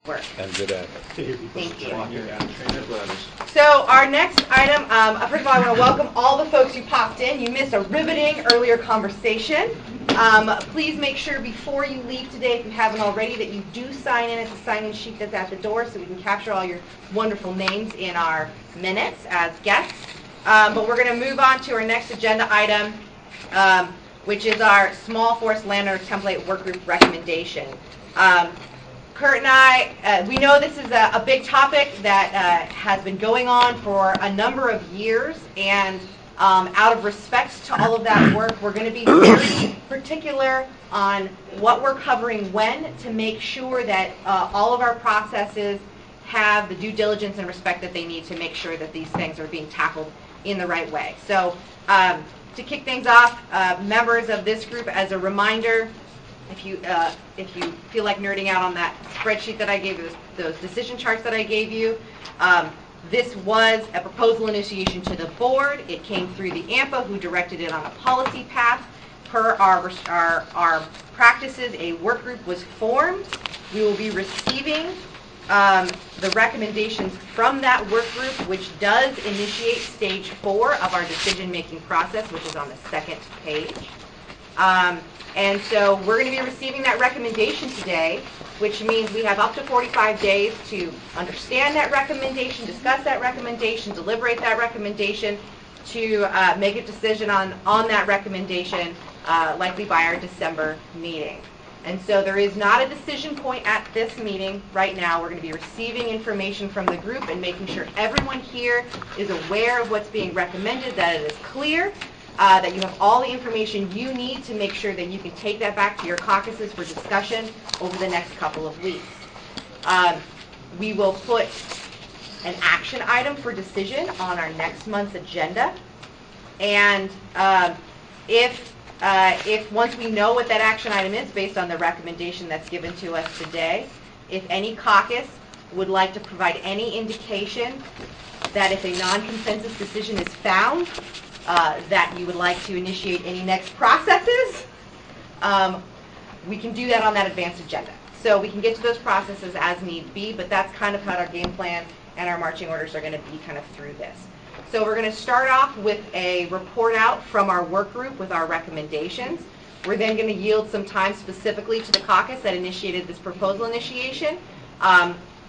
work. And good at it. Thank you. So our next item, first of all, I want to welcome all the folks who popped in. You missed a riveting earlier conversation. Please make sure before you leave today, if you haven't already, that you do sign in at the sign-in sheet that's at the door so we can capture all your wonderful names in our minutes as guests. But we're going to move on to our next agenda item, which is our small forest landowner template work group recommendation. Kurt and I, we know this is a big topic that has been going on for a number of years, and out of respect to all of that work, we're going to be very particular on what we're covering when to make sure that all of our processes have the due diligence and respect that they need to make sure that these things are being tackled in the right way. So to kick things off, members of this group, as a reminder, if you feel like nerding out on that spreadsheet that I gave you, those decision charts that I gave you, this was a proposal initiation to the board. It came through the AMPA, who directed it on a policy path. Per our practices, a work group was formed. We will be receiving the recommendations from that work group, which does initiate stage 4 of our decision-making process, which is on the second page. And so we're going to be receiving that recommendation today, which means we have up to 45 days to understand that recommendation, discuss that recommendation, deliberate that recommendation, to make a decision on that recommendation, likely by our December meeting. And so there is not a decision point at this meeting right now. We're going to be receiving information from the group and making sure everyone here is aware of what's being recommended, that it is clear, that you have all the information you need to make sure that you can take that back to your caucuses for discussion over the next couple of weeks. We will put an action item for decision on our next month's agenda. And if once we know what that action item is based on the recommendation that's given to us today, if any caucus would like to provide any indication that if a non-consensus decision is found, that you would like to initiate any next processes, we can do that on that advanced agenda. So we can get to those processes as need be, but that's kind of how our game plan and our marching orders are going to be kind of through this. So we're going to start off with a report out from our work group with our recommendations. We're then going to yield some time specifically to the caucus that initiated this proposal initiation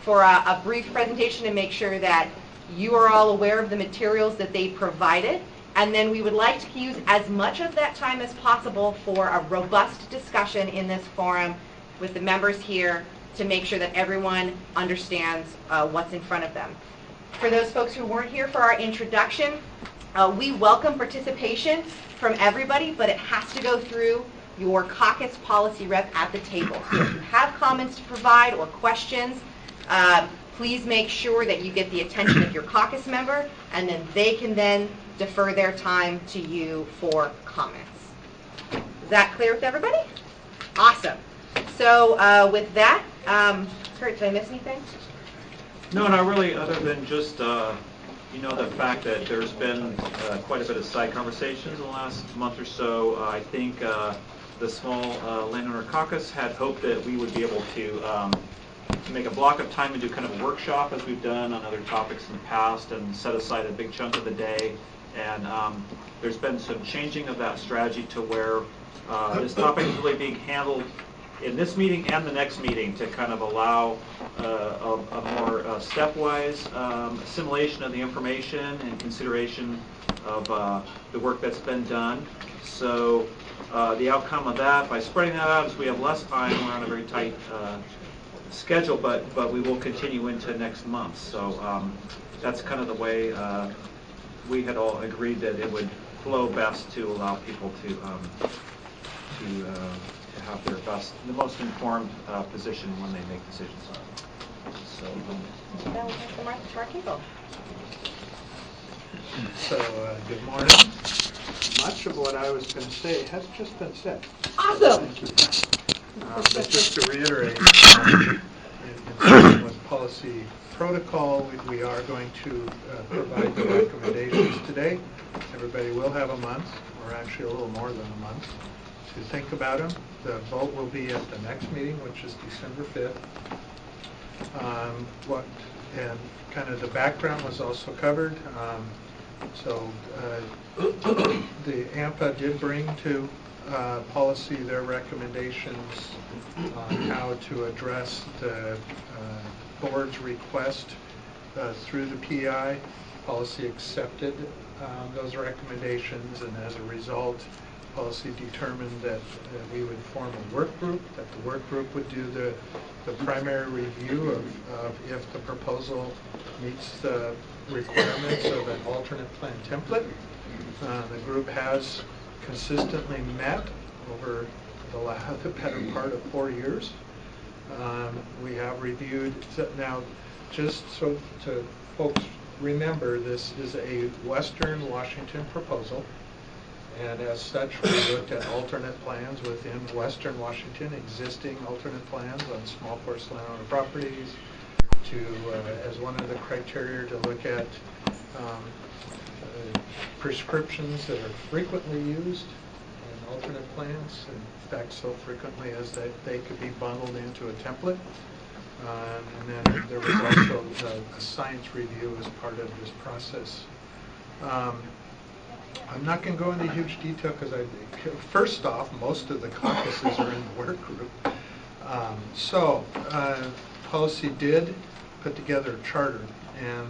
for a brief presentation to make sure that you are all aware of the materials that they provided. And then we would like to use as much of that time as possible for a robust discussion in this forum with the members here to make sure that everyone understands what's in front of them. For those folks who weren't here for our introduction, we welcome participation from everybody, but it has to go through your caucus policy rep at the table. So if you have comments to provide or questions, please make sure that you get the attention of your caucus member, and then they can then defer their time to you for comments. Is that clear with everybody? Awesome. So with that, Kurt, did I miss anything? No, not really, other than just, the fact that there's been quite a bit of side conversations in the last month or so. I think the small landowner caucus had hoped that we would be able to make a block of time and do kind of a workshop as we've done on other topics in the past and set aside a big chunk of the day. And there's been some changing of that strategy to where this topic is really being handled in this meeting and the next meeting to kind of allow a more stepwise assimilation of the information and consideration of the work that's been done. So the outcome of that, by spreading that out, is we have less time. We're on a very tight schedule, but we will continue into next month. So that's kind of the way we had all agreed that it would flow best to allow people to have their best, the most informed position when they make decisions. So good morning. Much of what I was going to say has just been said. Awesome. Thank you. But just to reiterate, with policy protocol, we are going to provide the recommendations today. Everybody will have a month, or actually a little more than a month, to think about them. The vote will be at the next meeting, which is December 5th. And kind of the background was also covered. The AMPA did bring to policy their recommendations on how to address the board's request through the PI. Policy accepted those recommendations, and as a result, policy determined that we would form a work group, that the work group would do the primary review of if the proposal meets the requirements of an alternate plan template. The group has consistently met over the better part of 4 years. We have reviewed, now just so to folks remember, this is a Western Washington proposal, and as such we looked at alternate plans within Western Washington, existing alternate plans on small forest landowner properties, to as one of the criteria to look at prescriptions that are frequently used in alternate plans, in fact so frequently as that they could be bundled into a template. And then there was also a science review as part of this process. I'm not going to go into huge detail because first off, most of the caucuses are in the work group. Policy did put together a charter, and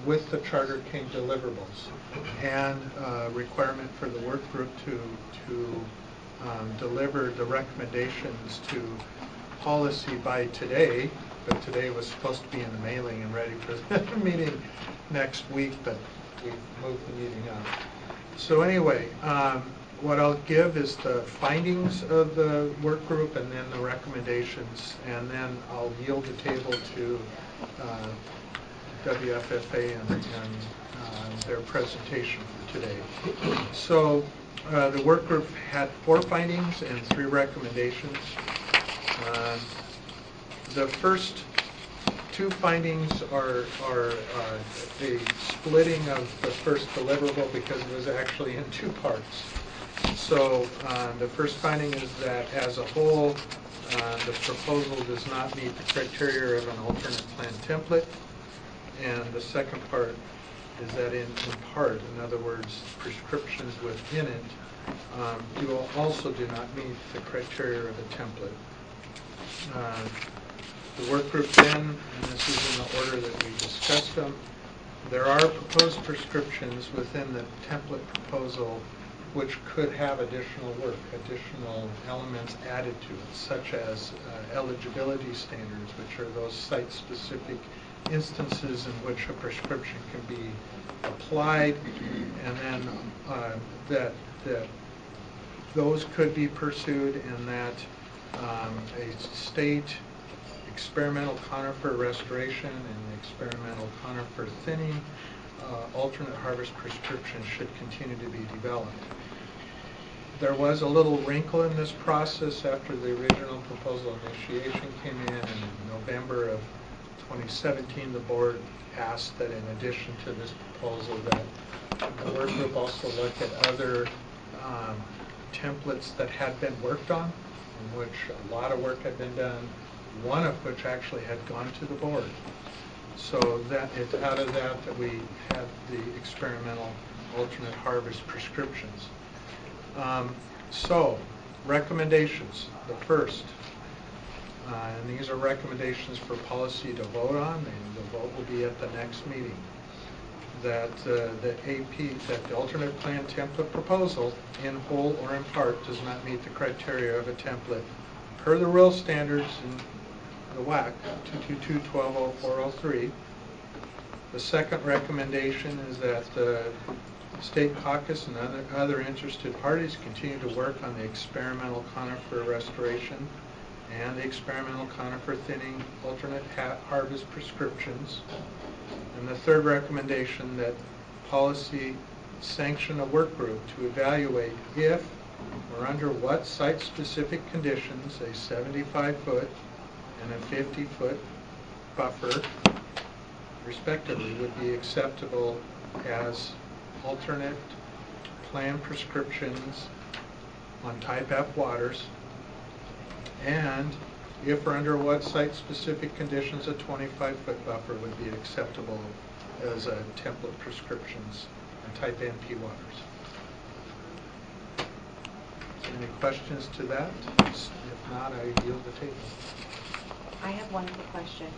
with the charter came deliverables and requirement for the work group to deliver the recommendations to policy by today, but today was supposed to be in the mailing and ready for the meeting next week, but we moved the meeting up. So anyway, what I'll give is the findings of the work group and then the recommendations, and then I'll yield the table to WFFA and their presentation for today. So the work group had 4 findings and 3 recommendations. The first 2 findings are a splitting of the first deliverable because it was actually in 2 parts. So the first finding is that as a whole, the proposal does not meet the criteria of an alternate plan template. And the second part is that in part, in other words, prescriptions within it also do not meet the criteria of a template. The work group then, and this is in the order that we discussed them, there are proposed prescriptions within the template proposal which could have additional work, additional elements added to it, such as eligibility standards, which are those site-specific instances in which a prescription can be applied, and then that those could be pursued, and that a state experimental conifer restoration and experimental conifer thinning alternate harvest prescriptions should continue to be developed. There was a little wrinkle in this process after the original proposal initiation came in November of 2017. The board asked that in addition to this proposal that the work group also look at other templates that had been worked on, in which a lot of work had been done, one of which actually had gone to the board. So that it's out of that we had the experimental alternate harvest prescriptions. So recommendations, the first, and these are recommendations for policy to vote on, and the vote will be at the next meeting, that the alternate plan template proposal in whole or in part does not meet the criteria of a template per the rural standards in the WAC 222.120403. The second recommendation is that the state caucus and other interested parties continue to work on the experimental conifer restoration and the experimental conifer thinning alternate harvest prescriptions. And the third recommendation, that policy sanction a work group to evaluate if or under what site-specific conditions a 75-foot and a 50-foot buffer, respectively, would be acceptable as alternate plan prescriptions on type F waters, and if or under what site-specific conditions a 25-foot buffer would be acceptable as a template prescriptions on type NP waters. Any questions to that? If not, I yield the table. I have one quick question.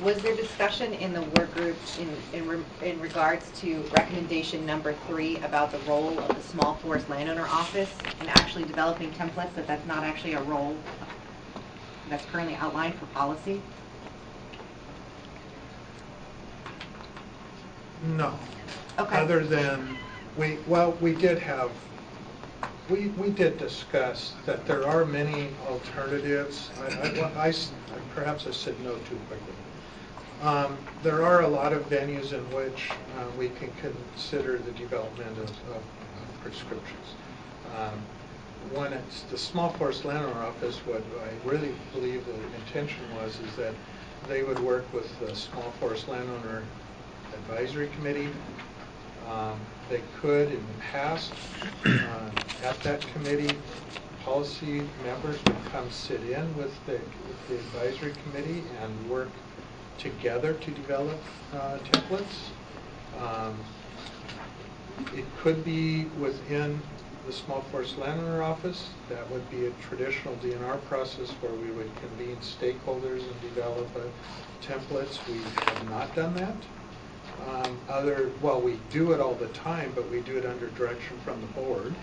Was there discussion in the work groups in regards to recommendation number 3 about the role of the small forest landowner office in actually developing templates, that's not actually a role that's currently outlined for policy? No. Okay. Other than, we did discuss that there are many alternatives. Perhaps I said no too quickly. There are a lot of venues in which we can consider the development of prescriptions. When it's the small forest landowner office, what I really believe the intention was is that they would work with the small forest landowner advisory committee. They could, in the past, at that committee, policy members would come sit in with the advisory committee and work together to develop templates. It could be within the small forest landowner office. That would be a traditional DNR process where we would convene stakeholders and develop templates. We have not done that. Well, we do it all the time, but we do it under direction from the board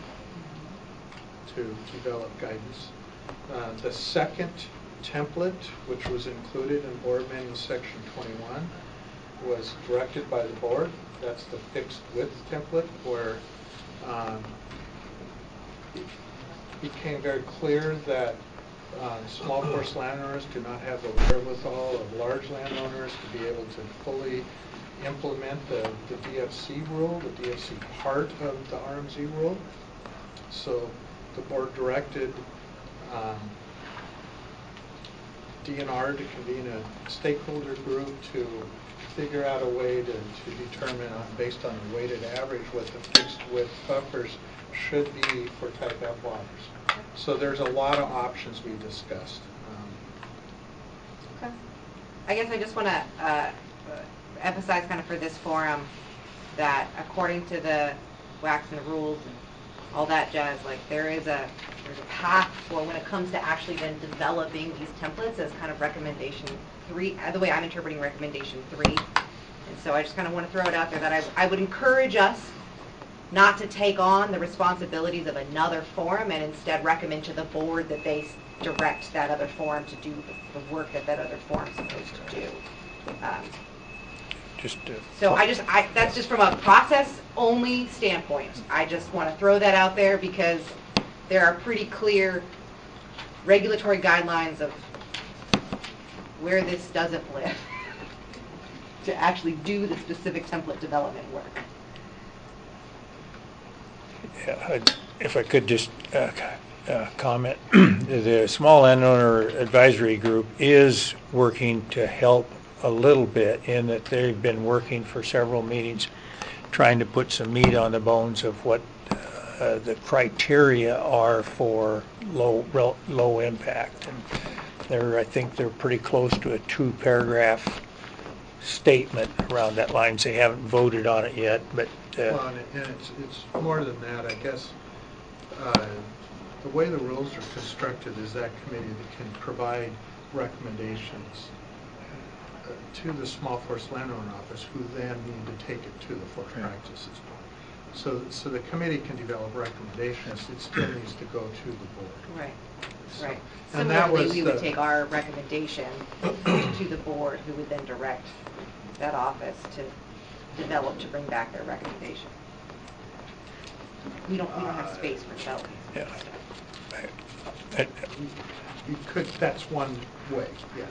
to develop guidance. The second template, which was included in Board Manual Section 21, was directed by the board. That's the fixed width template, where it became very clear that small forest landowners do not have the wherewithal of large landowners to be able to fully implement the DFC rule, the DFC part of the RMZ rule. So the board directed DNR to convene a stakeholder group to figure out a way to determine, based on a weighted average, what the fixed width buffers should be for type F waters. So there's a lot of options we discussed. Okay. I guess I just want to emphasize kind of for this forum that according to the WACs and rules and all that jazz, like there's a path for when it comes to actually then developing these templates as kind of recommendation 3, the way I'm interpreting recommendation 3. And so I just kind of want to throw it out there that I would encourage us not to take on the responsibilities of another forum and instead recommend to the board that they direct that other forum to do the work that other forum is supposed to do. So that's just from a process only standpoint. I just want to throw that out there because there are pretty clear regulatory guidelines of where this doesn't live to actually do the specific template development work. Yeah, if I could just comment, the Small Landowner Advisory Group is working to help a little bit in that they've been working for several meetings trying to put some meat on the bones of what the criteria are for low impact. And I think they're pretty close to a 2-paragraph statement around that line. They haven't voted on it yet, but well, and it's more than that, I guess. The way the rules are constructed is that committee that can provide recommendations to the small forest landowner office, who then need to take it to the forest practices board. So the committee can develop recommendations. It still needs to go to the board. Right. So, right. And that Similarly, was we would take our recommendation to the board, who would then direct that office to develop to bring back their recommendation. We don't have space for development. yeah. You could. That's one way. Yeah.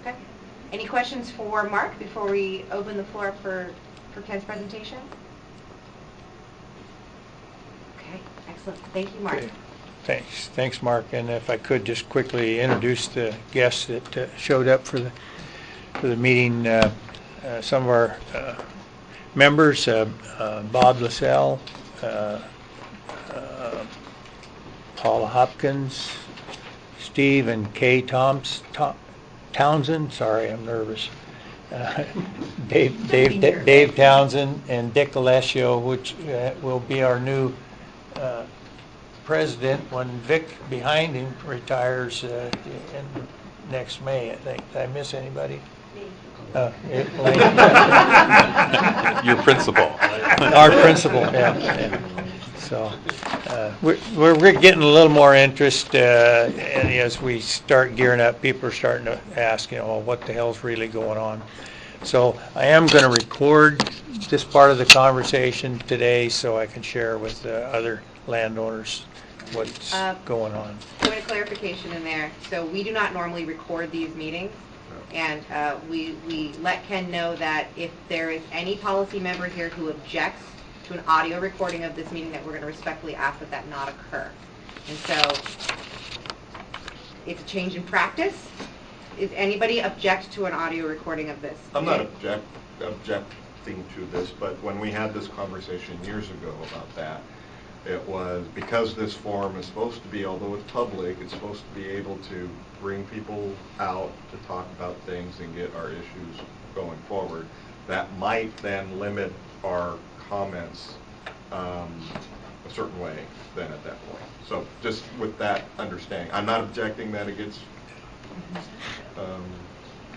Okay. Any questions for Mark before we open the floor for Ken's presentation? Okay, excellent. Thank you, Mark. Okay. Thanks, Mark. And if I could just quickly introduce the guests that showed up for the meeting. Some of our members, Bob LaSalle, Paula Hopkins, Steve and Kay Townsend, sorry, I'm nervous. Dave Townsend and Dick Alessio, which will be our new president when Vic behind him retires in next May, I think. Did I miss anybody? Elaine. Your principal. Our principal, yeah. So we're getting a little more interest, and as we start gearing up, people are starting to ask, well, what the hell's really going on? So I am going to record this part of the conversation today so I can share with other landowners what's going on. Point of clarification in there. So we do not normally record these meetings, and we let Ken know that if there is any policy member here who objects to an audio recording of this meeting, that we're going to respectfully ask that that not occur. And so it's a change in practice. Is anybody object to an audio recording of this? I'm not objecting to this, but when we had this conversation years ago about that, it was because this forum is supposed to be, although it's public, it's supposed to be able to bring people out to talk about things and get our issues going forward. That might then limit our comments a certain way then at that point. So just with that understanding, I'm not objecting that it gets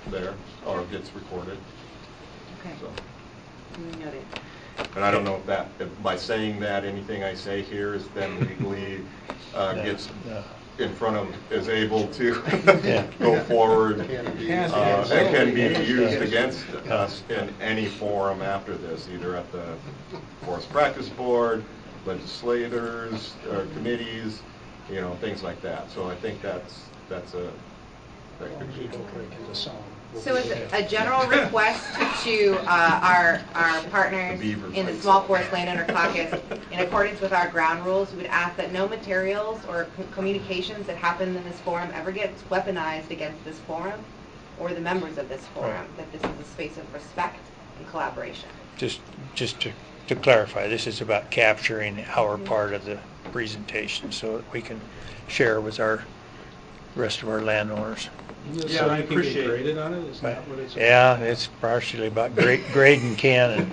there or gets recorded. Okay. So. Noted. And I don't know if by saying that anything I say here is then legally gets in front of, is able to go forward and can be used against us in any forum after this, either at the Forest Practice Board, legislators, or committees, things like that. So I think that could be. So it's a general request to our partners in the Small Forest Landowner Caucus, in accordance with our ground rules, we would ask that no materials or communications that happen in this forum ever gets weaponized against this forum or the members of this forum, that this is a space of respect and collaboration. Just to clarify, this is about capturing our part of the presentation so that we can share with our rest of our landowners. Yeah, I appreciate graded on it? Is that what it's about? Yeah, it's partially about grading Ken.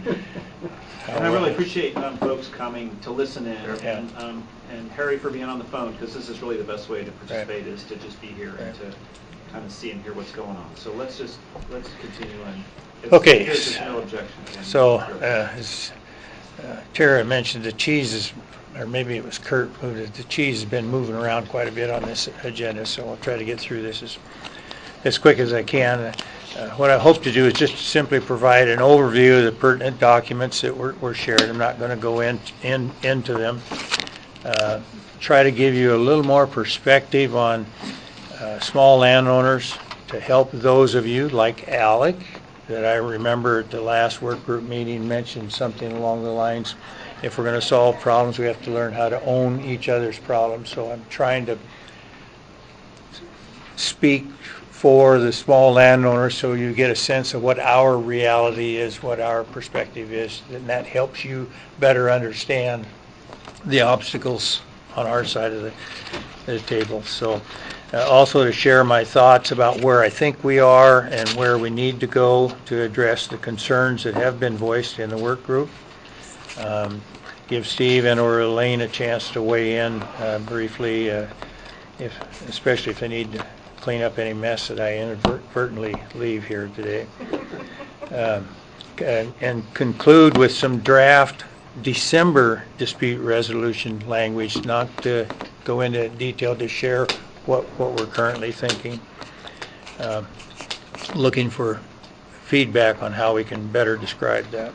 And I really appreciate folks coming to listen in, Yeah. and Harry for being on the phone, because this is really the best way to participate, is to just be here and to kind of see and hear what's going on. So let's continue on. Okay. There's no objection. So as Tara mentioned, the cheese is, or maybe it was Kurt, the cheese has been moving around quite a bit on this agenda, so I'll try to get through this as quick as I can. What I hope to do is just simply provide an overview of the pertinent documents that were shared. I'm not going to go into them. Try to give you a little more perspective on small landowners to help those of you like Alec, that I remember at the last work group meeting mentioned something along the lines, if we're going to solve problems, we have to learn how to own each other's problems. So I'm trying to speak for the small landowners so you get a sense of what our reality is, what our perspective is, and that helps you better understand the obstacles on our side of the table. So also to share my thoughts about where I think we are and where we need to go to address the concerns that have been voiced in the work group. Give Steve and or Elaine a chance to weigh in briefly, especially if they need to clean up any mess that I inadvertently leave here today. And conclude with some draft December dispute resolution language, not to go into detail, to share what we're currently thinking. Looking for feedback on how we can better describe that.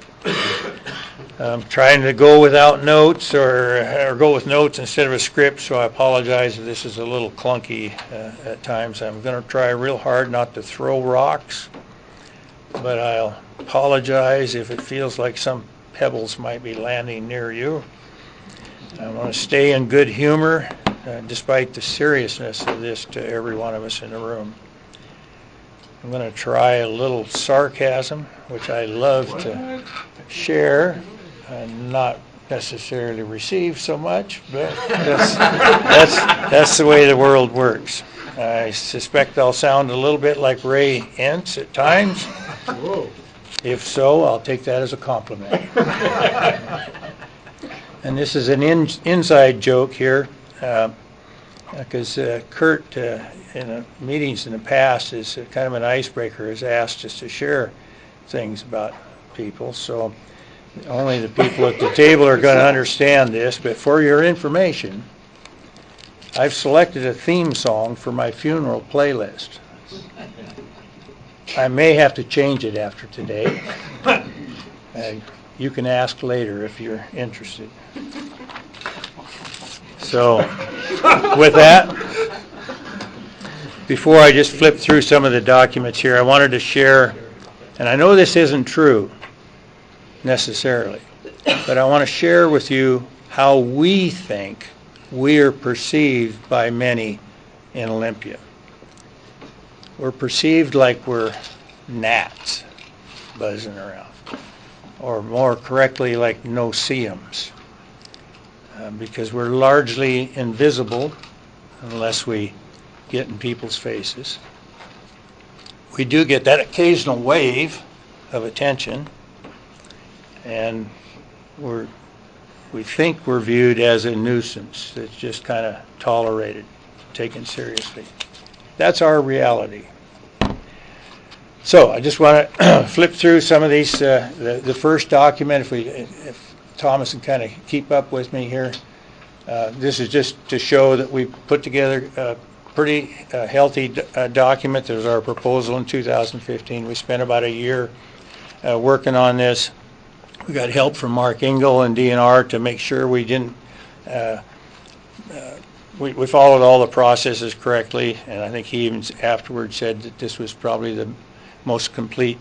Trying to go without notes or go with notes instead of a script, so I apologize if this is a little clunky at times. I'm going to try real hard not to throw rocks, but I'll apologize if it feels like some pebbles might be landing near you. I want to stay in good humor despite the seriousness of this to every one of us in the room. I'm going to try a little sarcasm, which I love to share, and not necessarily receive so much, but that's the way the world works. I suspect I'll sound a little bit like Ray Entz at times. Whoa. If so, I'll take that as a compliment. And this is an inside joke here, because Kurt, in meetings in the past, is kind of an icebreaker, has asked us to share things about people. So only the people at the table are going to understand this, but for your information, I've selected a theme song for my funeral playlist. I may have to change it after today. You can ask later if you're interested. So, with that, before I just flip through some of the documents here, I wanted to share, and I know this isn't true necessarily, but I want to share with you how we think we are perceived by many in Olympia. We're perceived like we're gnats buzzing around, or more correctly, like no-see-ums, because we're largely invisible unless we get in people's faces. We do get that occasional wave of attention, and we think we're viewed as a nuisance that's just kind of tolerated, taken seriously. That's our reality. So I just want to flip through some of these. The first document, if Thomas can kind of keep up with me here, this is just to show that we put together a pretty healthy document. There's our proposal in 2015. We spent about a year working on this. We got help from Mark Engel and DNR to make sure we didn't, we followed all the processes correctly, and I think he even afterwards said that this was probably the most complete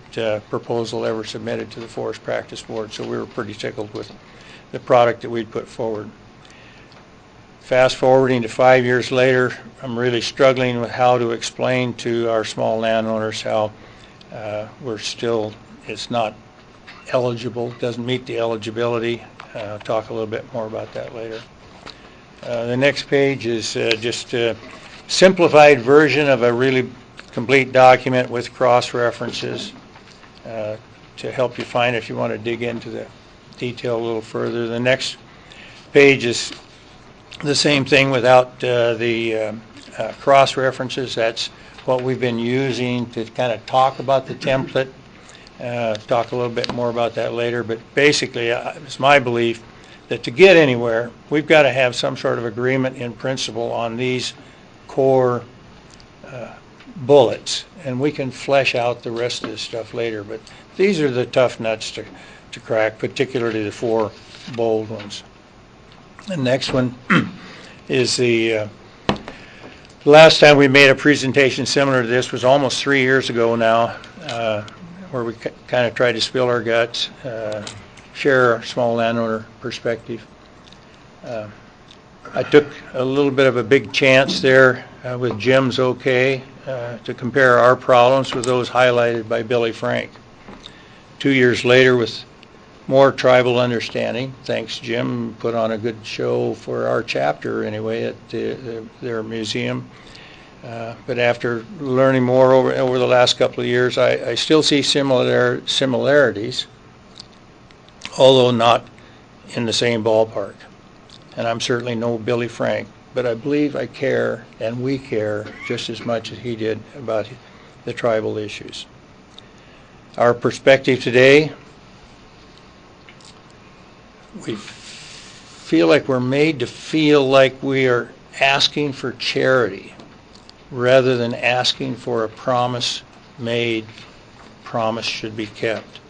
proposal ever submitted to the Forest Practice Board, so we were pretty tickled with the product that we'd put forward. Fast forwarding to 5 years later, I'm really struggling with how to explain to our small landowners how we're still, it's not eligible, doesn't meet the eligibility. I'll talk a little bit more about that later. The next page is just a simplified version of a really complete document with cross-references to help you find if you want to dig into the detail a little further. The next page is the same thing without the cross-references. That's what we've been using to kind of talk about the template. Talk a little bit more about that later, but basically it's my belief that to get anywhere, we've got to have some sort of agreement in principle on these core bullets, and we can flesh out the rest of the stuff later, but these are the tough nuts to crack, particularly the four bold ones. The next one is the last time we made a presentation similar to this was almost 3 years ago now, where we kind of tried to spill our guts, share our small landowner perspective. I took a little bit of a big chance there with Jim's okay to compare our problems with those highlighted by Billy Frank. 2 years later, with more tribal understanding, thanks Jim, put on a good show for our chapter anyway at their museum. But after learning more over the last couple of years, I still see similarities, although not in the same ballpark. And I'm certainly no Billy Frank, but I believe I care, and we care, just as much as he did about the tribal issues. Our perspective today, we feel like we're made to feel like we are asking for charity rather than asking for a promise made. Promise should be kept.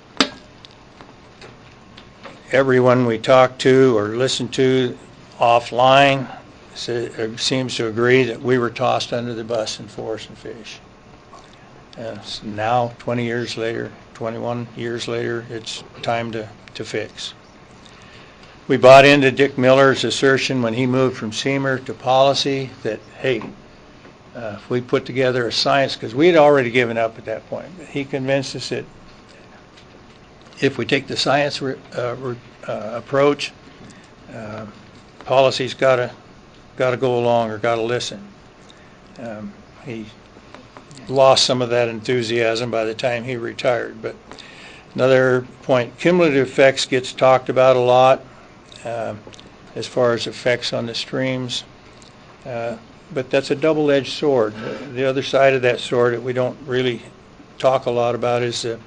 Everyone we talk to or listen to offline seems to agree that we were tossed under the bus in Forest and Fish. So now, 20 years later, 21 years later, it's time to fix. We bought into Dick Miller's assertion when he moved from SEMER to policy that, hey, if we put together a science, because we had already given up at that point, but he convinced us that if we take the science approach Policy's got to go along or got to listen. He lost some of that enthusiasm by the time he retired. But another point, cumulative effects gets talked about a lot as far as effects on the streams. But that's a double-edged sword. The other side of that sword that we don't really talk a lot about is the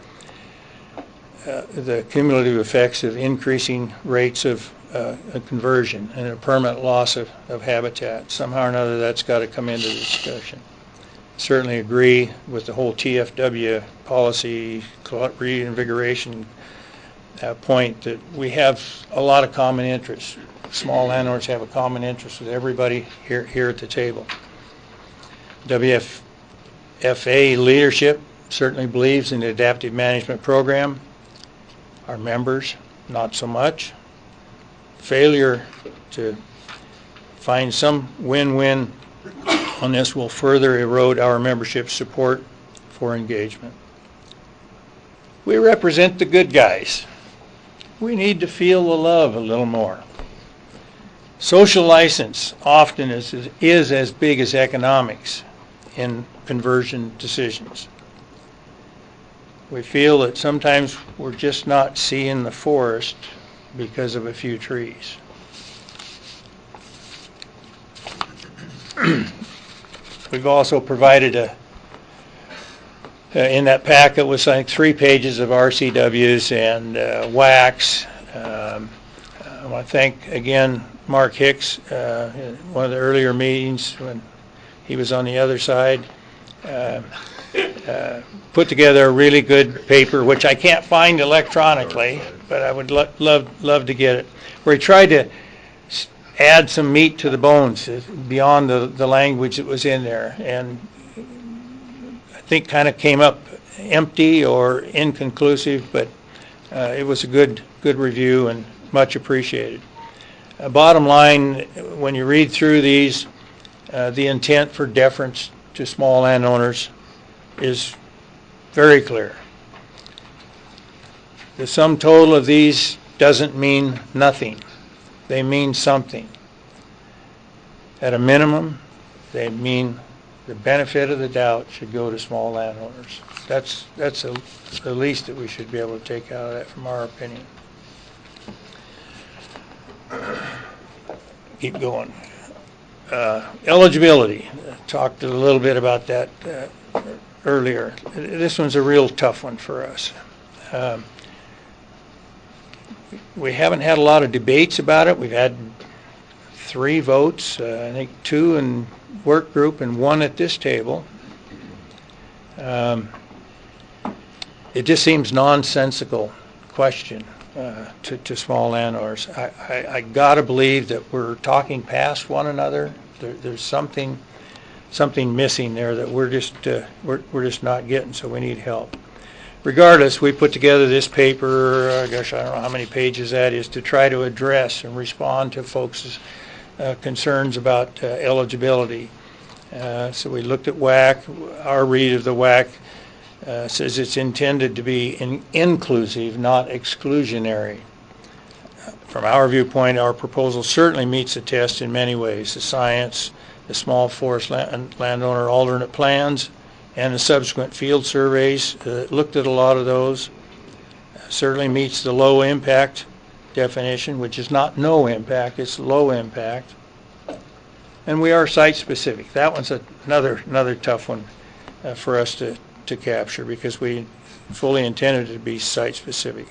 cumulative effects of increasing rates of a conversion and a permanent loss of habitat. Somehow or another that's got to come into the discussion. Certainly agree with the whole Tfw policy reinvigoration point that we have a lot of common interests. Small landowners have a common interest with everybody here at the table. WFA leadership certainly believes in the adaptive management program. Our members, not so much. Failure to find some win-win on this will further erode our membership support for engagement. We represent the good guys. We need to feel the love a little more. Social license often is as big as economics in conversion decisions. We feel that sometimes we're just not seeing the forest because of a few trees. We've also provided in that packet was like 3 pages of RCWs and WACs. I want to thank again Mark Hicks, one of the earlier meetings when he was on the other side, put together a really good paper, which I can't find electronically, but I would love to get it, where he tried to add some meat to the bones beyond the language that was in there, and I think kind of came up empty or inconclusive, but it was a good review and much appreciated. Bottom line, when you read through these, the intent for deference to small landowners is very clear. The sum total of these doesn't mean nothing. They mean something. At a minimum, they mean the benefit of the doubt should go to small landowners. That's the least that we should be able to take out of that, from our opinion. Keep going. Eligibility. Talked a little bit about that earlier. This one's a real tough one for us. We haven't had a lot of debates about it. We've had 3 votes, I think 2 in work group and 1 at this table. It just seems nonsensical question to small landowners. I gotta believe that we're talking past one another. There's something missing there that we're just not getting, so we need help. Regardless, we put together this paper, gosh, I don't know how many pages that is, to try to address and respond to folks' concerns about eligibility. So we looked at WAC. Our read of the WAC says it's intended to be inclusive, not exclusionary. From our viewpoint, our proposal certainly meets the test in many ways. The science, the small forest landowner alternate plans, and the subsequent field surveys looked at a lot of those. Certainly meets the low impact definition, which is not no impact, it's low impact. And we are site specific. That one's another tough one for us to capture, because we fully intended it to be site specific.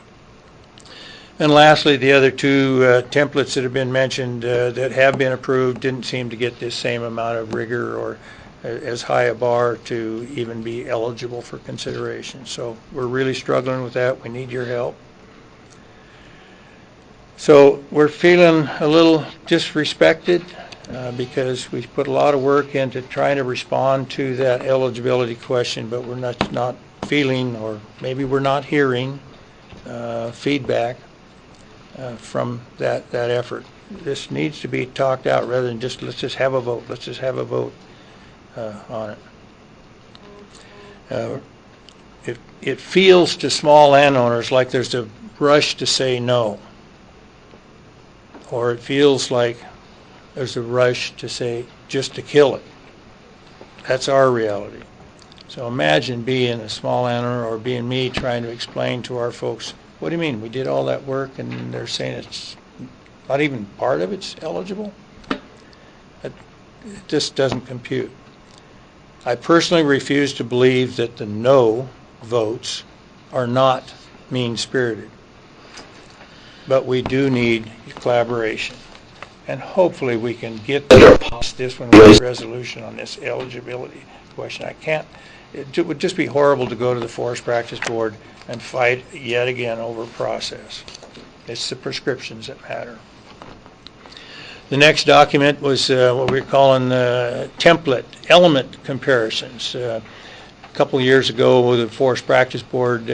And lastly, the other 2 templates that have been mentioned that have been approved didn't seem to get this same amount of rigor or as high a bar to even be eligible for consideration. So we're really struggling with that. We need your help. So we're feeling a little disrespected because we put a lot of work into trying to respond to that eligibility question, but we're not feeling, or maybe we're not hearing feedback from that effort. This needs to be talked out rather than just let's just have a vote. Let's just have a vote on it. It feels to small landowners like there's a rush to say no. or it feels like there's a rush to say, just to kill it. That's our reality. So imagine being a small landowner or being me trying to explain to our folks, what do you mean, we did all that work and they're saying it's not even part of it's eligible? It just doesn't compute. I personally refuse to believe that the no votes are not mean-spirited. But we do need collaboration. And hopefully we can get past this one with a resolution on this eligibility question. It would just be horrible to go to the Forest Practice Board and fight yet again over process. It's the prescriptions that matter. The next document was what we're calling template element comparisons. A couple of years ago with the Forest Practice Board,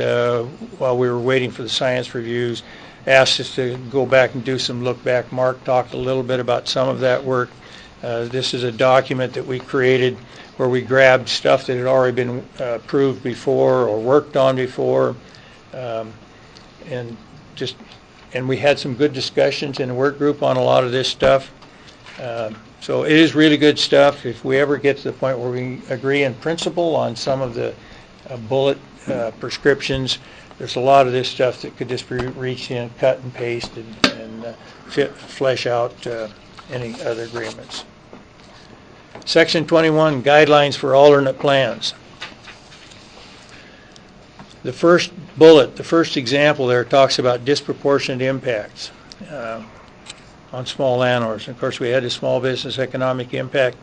while we were waiting for the science reviews, asked us to go back and do some look back. Mark talked a little bit about some of that work. This is a document that we created where we grabbed stuff that had already been approved before or worked on before, and we had some good discussions in the work group on a lot of this stuff. So it is really good stuff. If we ever get to the point where we agree in principle on some of the bullet prescriptions, there's a lot of this stuff that could just be reached in, cut and paste, and flesh out any other agreements. Section 21, guidelines for alternate plans. The first bullet, the first example there, talks about disproportionate impacts on small landowners. And of course, we had the small business economic impact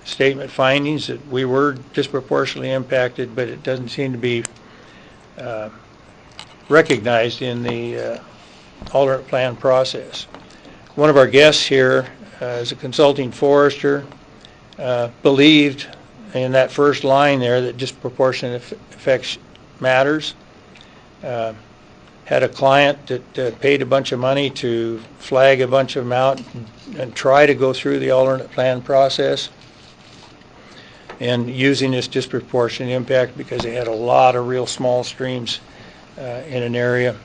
statement findings that we were disproportionately impacted, but it doesn't seem to be recognized in the alternate plan process. One of our guests here is a consulting forester, believed in that first line there that disproportionate effects matters. Had a client that paid a bunch of money to flag a bunch of them out and try to go through the alternate plan process, and using this disproportionate impact because they had a lot of real small streams in an area.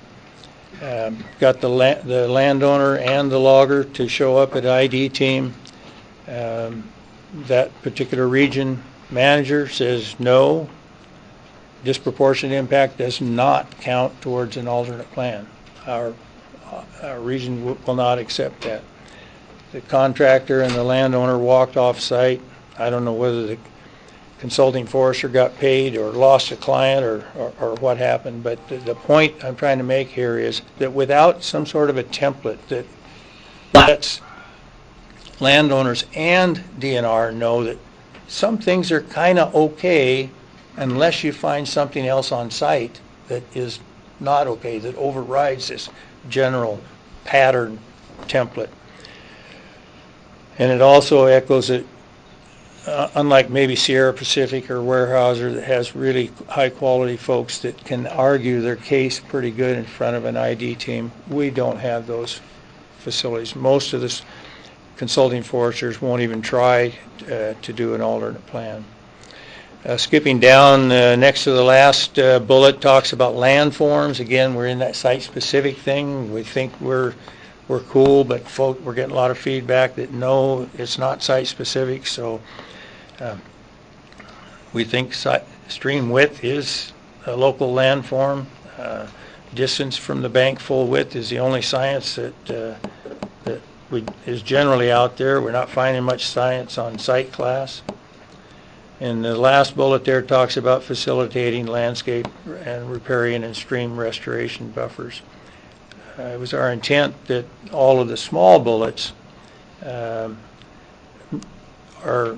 Got the landowner and the logger to show up at ID team. That particular region manager says no, disproportionate impact does not count towards an alternate plan. Our region will not accept that. The contractor and the landowner walked off site. I don't know whether the consulting forester got paid or lost a client or what happened, but the point I'm trying to make here is that without some sort of a template that lets landowners and DNR know that some things are kind of okay unless you find something else on site that is not okay, that overrides this general pattern template. And it also echoes it, unlike maybe Sierra Pacific or Weyerhaeuser that has really high quality folks that can argue their case pretty good in front of an ID team, we don't have those facilities. Most of the consulting foresters won't even try to do an alternate plan. Skipping down, next to the last bullet talks about landforms. Again, we're in that site-specific thing. We think we're cool, but we're getting a lot of feedback that no, it's not site-specific. So we think stream width is a local landform. Distance from the bank full width is the only science that is generally out there. We're not finding much science on site class. And the last bullet there talks about facilitating landscape and riparian and stream restoration buffers. It was our intent that all of the small bullets are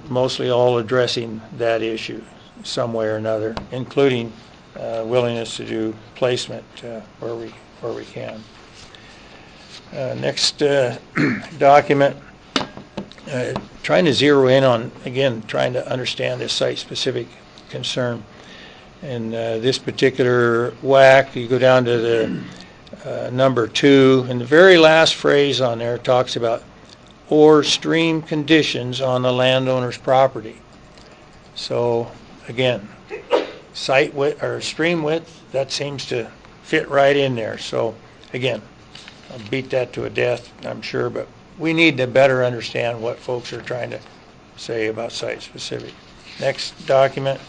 mostly all addressing that issue some way or another, including willingness to do placement where we can. Next document. Trying to zero in on, again, trying to understand this site-specific concern. And this particular WAC, you go down to the number 2, and the very last phrase on there talks about or stream conditions on the landowner's property. So, again, site width or stream width, that seems to fit right in there. So, again, I'll beat that to a death, I'm sure, but we need to better understand what folks are trying to say about site-specific. Next document.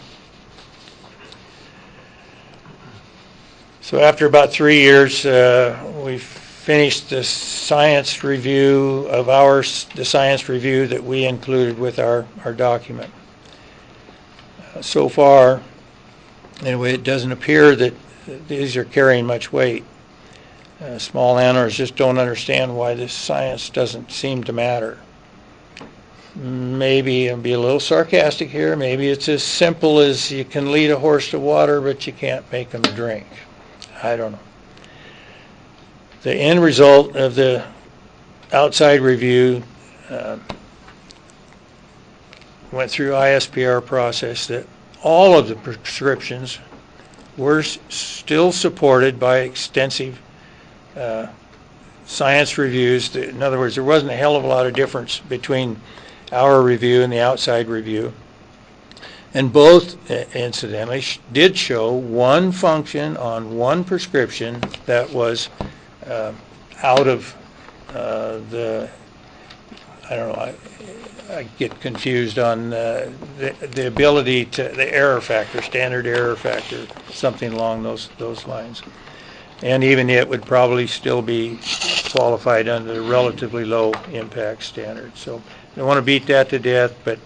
So after about 3 years, we finished the science review of the science review that we included with our document. So far, anyway, it doesn't appear that these are carrying much weight. Small landowners just don't understand why this science doesn't seem to matter. Maybe I'll be a little sarcastic here. Maybe it's as simple as you can lead a horse to water, but you can't make him drink. I don't know. The end result of the outside review went through ISPR process that all of the prescriptions were still supported by extensive science reviews. In other words, there wasn't a hell of a lot of difference between our review and the outside review. And both, incidentally, did show one function on one prescription that was out of the, I don't know, I get confused on the ability to, the error factor, standard error factor, something along those lines. And even it would probably still be qualified under the relatively low impact standard. So I don't want to beat that to death, but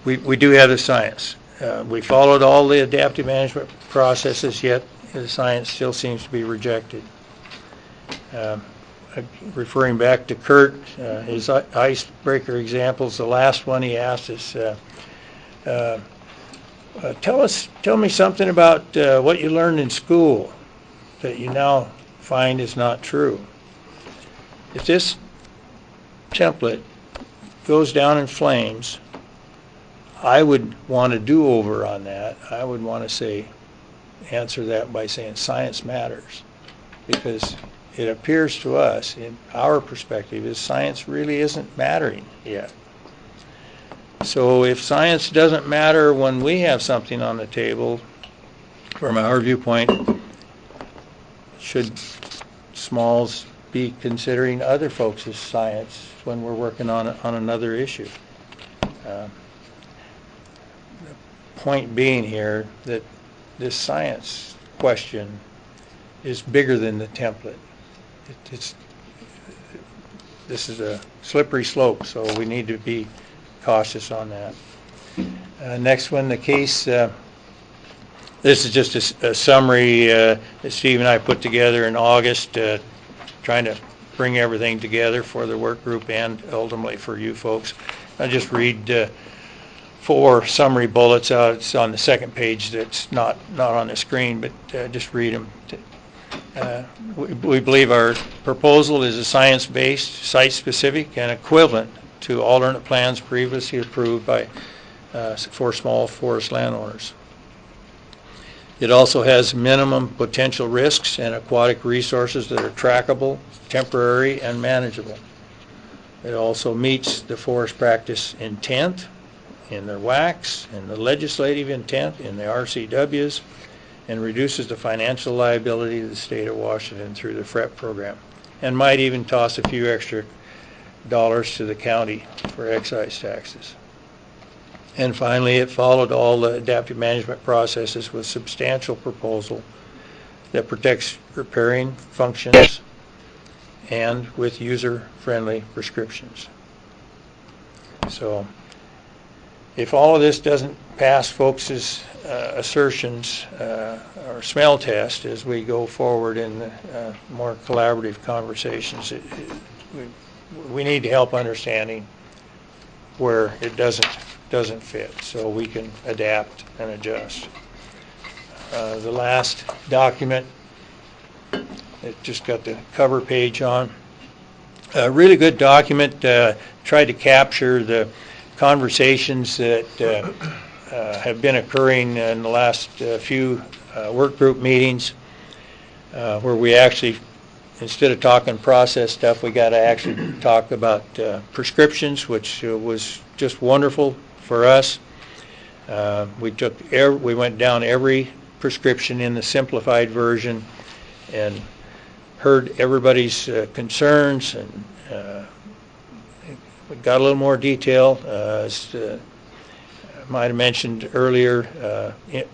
we do have the science. We followed all the adaptive management processes, yet the science still seems to be rejected. Referring back to Kurt, his icebreaker examples, the last one he asked is, tell me something about what you learned in school that you now find is not true. If this template goes down in flames, I would want a do-over on that. I would want to answer that by saying science matters, because it appears to us, in our perspective, is science really isn't mattering yet. So if science doesn't matter when we have something on the table, from our viewpoint, should Smalls be considering other folks' science when we're working on another issue? The point being here that this science question is bigger than the template. This is a slippery slope, so we need to be cautious on that. Next one, the case. This is just a summary that Steve and I put together in August, trying to bring everything together for the work group and ultimately for you folks. I'll just read 4 summary bullets out. It's on the second page. That's not on the screen, but just read them. We believe our proposal is a science-based, site-specific, and equivalent to alternate plans previously approved for small forest landowners. It also has minimum potential risks and aquatic resources that are trackable, temporary, and manageable. It also meets the forest practice intent in their WACs and the legislative intent in the RCWs, and reduces the financial liability of the state of Washington through the FREP program, and might even toss a few extra dollars to the county for excise taxes. And finally, it followed all the adaptive management processes with substantial proposal that protects riparian functions and with user-friendly prescriptions. So if all of this doesn't pass folks' assertions or smell test as we go forward in the more collaborative conversations, we need help understanding where it doesn't fit, so we can adapt and adjust. The last document, it just got the cover page on. A really good document, tried to capture the conversations that have been occurring in the last few work group meetings, where we actually, instead of talking process stuff, we got to actually talk about prescriptions, which was just wonderful for us. We went down every prescription in the simplified version and heard everybody's concerns, and we got a little more detail. As I might have mentioned earlier,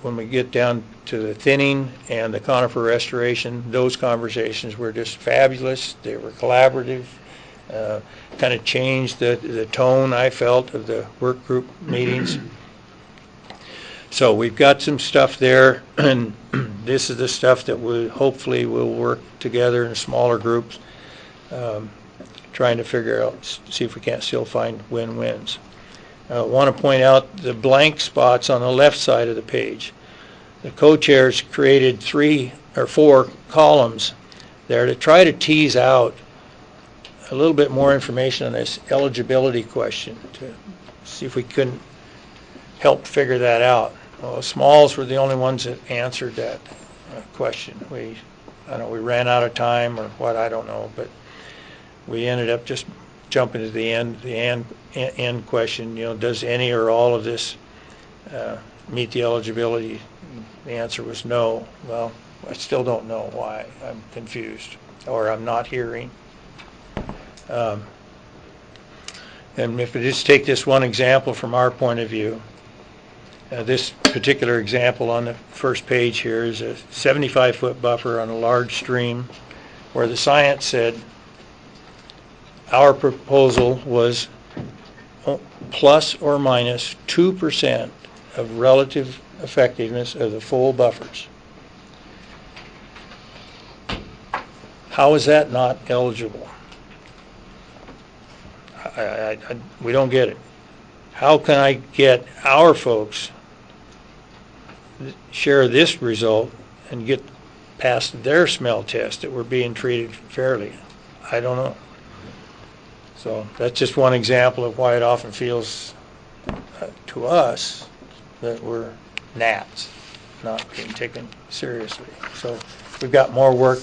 when we get down to the thinning and the conifer restoration, those conversations were just fabulous. They were collaborative, kind of changed the tone, I felt, of the work group meetings. So we've got some stuff there, and this is the stuff that we hopefully will work together in smaller groups, trying to figure out, see if we can't still find win-wins. I want to point out the blank spots on the left side of the page. The co-chairs created 3 or 4 columns there to try to tease out a little bit more information on this eligibility question, to see if we couldn't help figure that out. Well, smalls were the only ones that answered that question. I don't know, we ran out of time or what, I don't know, but we ended up just jumping to the end question, does any or all of this meet the eligibility? The answer was no. Well, I still don't know why. I'm confused, or I'm not hearing. And if we just take this one example from our point of view, this particular example on the first page here is a 75-foot buffer on a large stream, where the science said our proposal was plus or minus 2% of relative effectiveness of the full buffers. How is that not eligible? We don't get it. How can I get our folks share this result and get past their smell test that we're being treated fairly? I don't know. So that's just one example of why it often feels to us that we're gnats, not being taken seriously. So we've got more work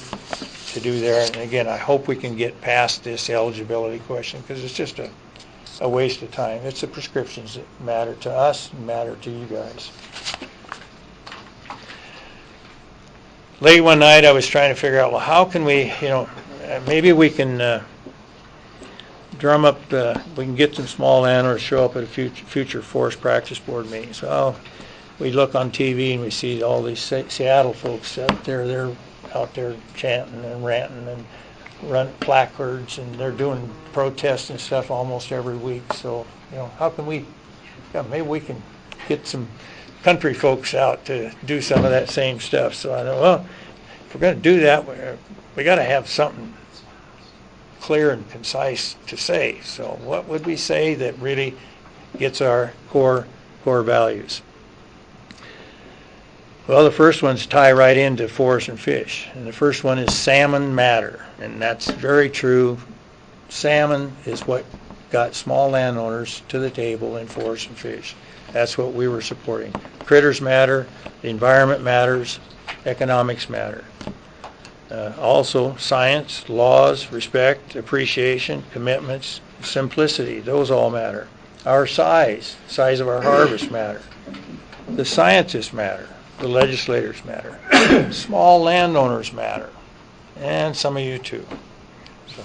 to do there. And again, I hope we can get past this eligibility question, because it's just a waste of time. It's the prescriptions that matter to us and matter to you guys. Late one night, I was trying to figure out, well, how can we, maybe we can drum up, we can get some small landowners to show up at a future forest practice board meeting. So we look on TV and we see all these Seattle folks out there. They're out there chanting and ranting and running placards, and they're doing protests and stuff almost every week. So, how can we, maybe we can get some country folks out to do some of that same stuff. So I thought, well, if we're going to do that, we got to have something clear and concise to say. So what would we say that really gets our core values? Well, the first ones tie right into forest and fish. And the first one is salmon matter. And that's very true. Salmon is what got small landowners to the table in forest and fish. That's what we were supporting. Critters matter, the environment matters, economics matter. Also, science, laws, respect, appreciation, commitments, simplicity, those all matter. Our size of our harvest matter. The scientists matter. The legislators matter. Small landowners matter. And some of you too. So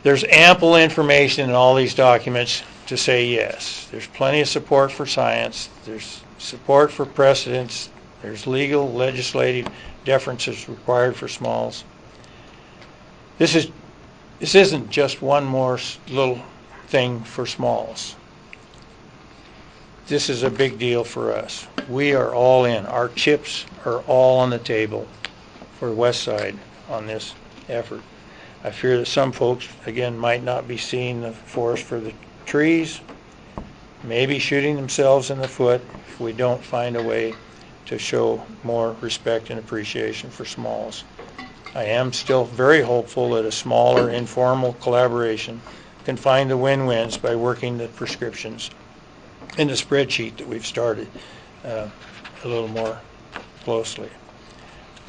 there's ample information in all these documents to say yes. There's plenty of support for science. There's support for precedents. There's legal, legislative deferences required for smalls. This isn't just one more little thing for smalls. This is a big deal for us. We are all in. Our chips are all on the table for West Side on this effort. I fear that some folks, again, might not be seeing the forest for the trees, maybe shooting themselves in the foot if we don't find a way to show more respect and appreciation for smalls. I am still very hopeful that a smaller informal collaboration can find the win-wins by working the prescriptions in the spreadsheet that we've started a little more closely.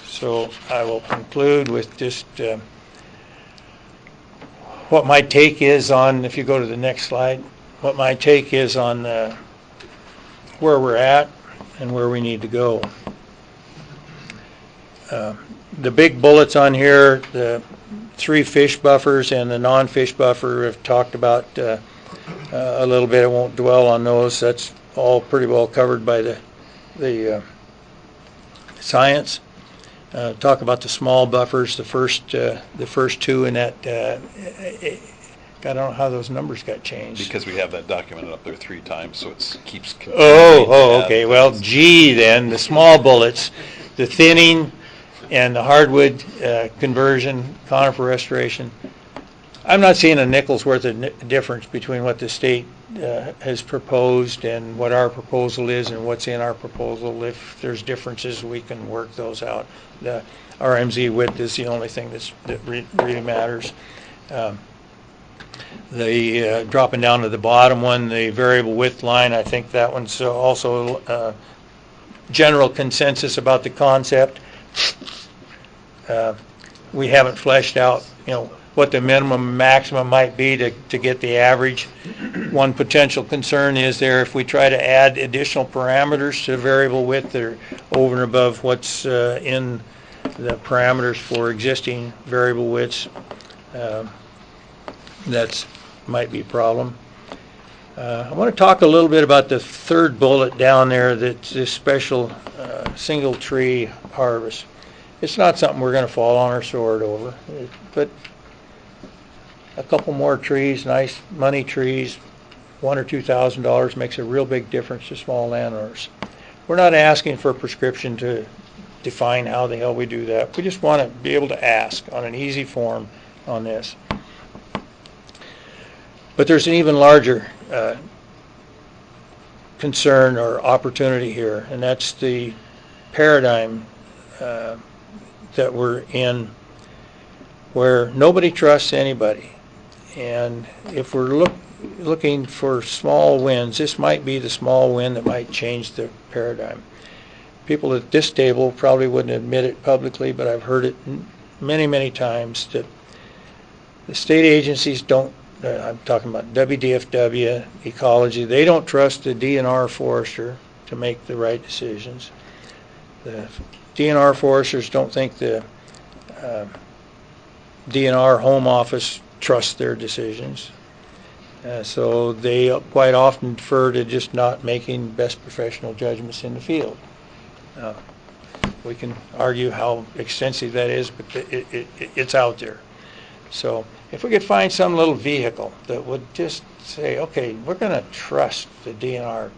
So I will conclude with just what my take is on, if you go to the next slide, what my take is on where we're at and where we need to go. The big bullets on here, the 3 fish buffers and the non-fish buffer, have talked about a little bit. I won't dwell on those. That's all pretty well covered by the science. Talk about the small buffers, the first 2 in that. I don't know how those numbers got changed. Because we have that documented up there 3 times, so it keeps continuing to add Okay. Well, things. G then, the small bullets, the thinning and the hardwood conversion, conifer restoration. I'm not seeing a nickel's worth of difference between what the state has proposed and what our proposal is and what's in our proposal. If there's differences, we can work those out. The RMZ width is the only thing that really matters. The dropping down to the bottom one, the variable width line, I think that one's also general consensus about the concept. We haven't fleshed out, what the minimum and maximum might be to get the average. One potential concern is there if we try to add additional parameters to variable width that are over and above what's in the parameters for existing variable widths. That's might be a problem. I want to talk a little bit about the 3rd bullet down there, that's this special single tree harvest. It's not something we're going to fall on our sword over, but a couple more trees, nice money trees, $1,000 or $2,000 makes a real big difference to small landowners. We're not asking for a prescription to define how the hell we do that. We just want to be able to ask on an easy form on this. But there's an even larger concern or opportunity here, and that's the paradigm that we're in, where nobody trusts anybody. And if we're looking for small wins, this might be the small win that might change the paradigm. People at this table probably wouldn't admit it publicly, but I've heard it many, many times that the state agencies don't, I'm talking about WDFW, ecology, they don't trust the DNR forester to make the right decisions. The DNR foresters don't think the DNR home office trusts their decisions. So they quite often defer to just not making best professional judgments in the field. We can argue how extensive that is, but it's out there. So if we could find some little vehicle that would just say, okay, we're going to trust the DNR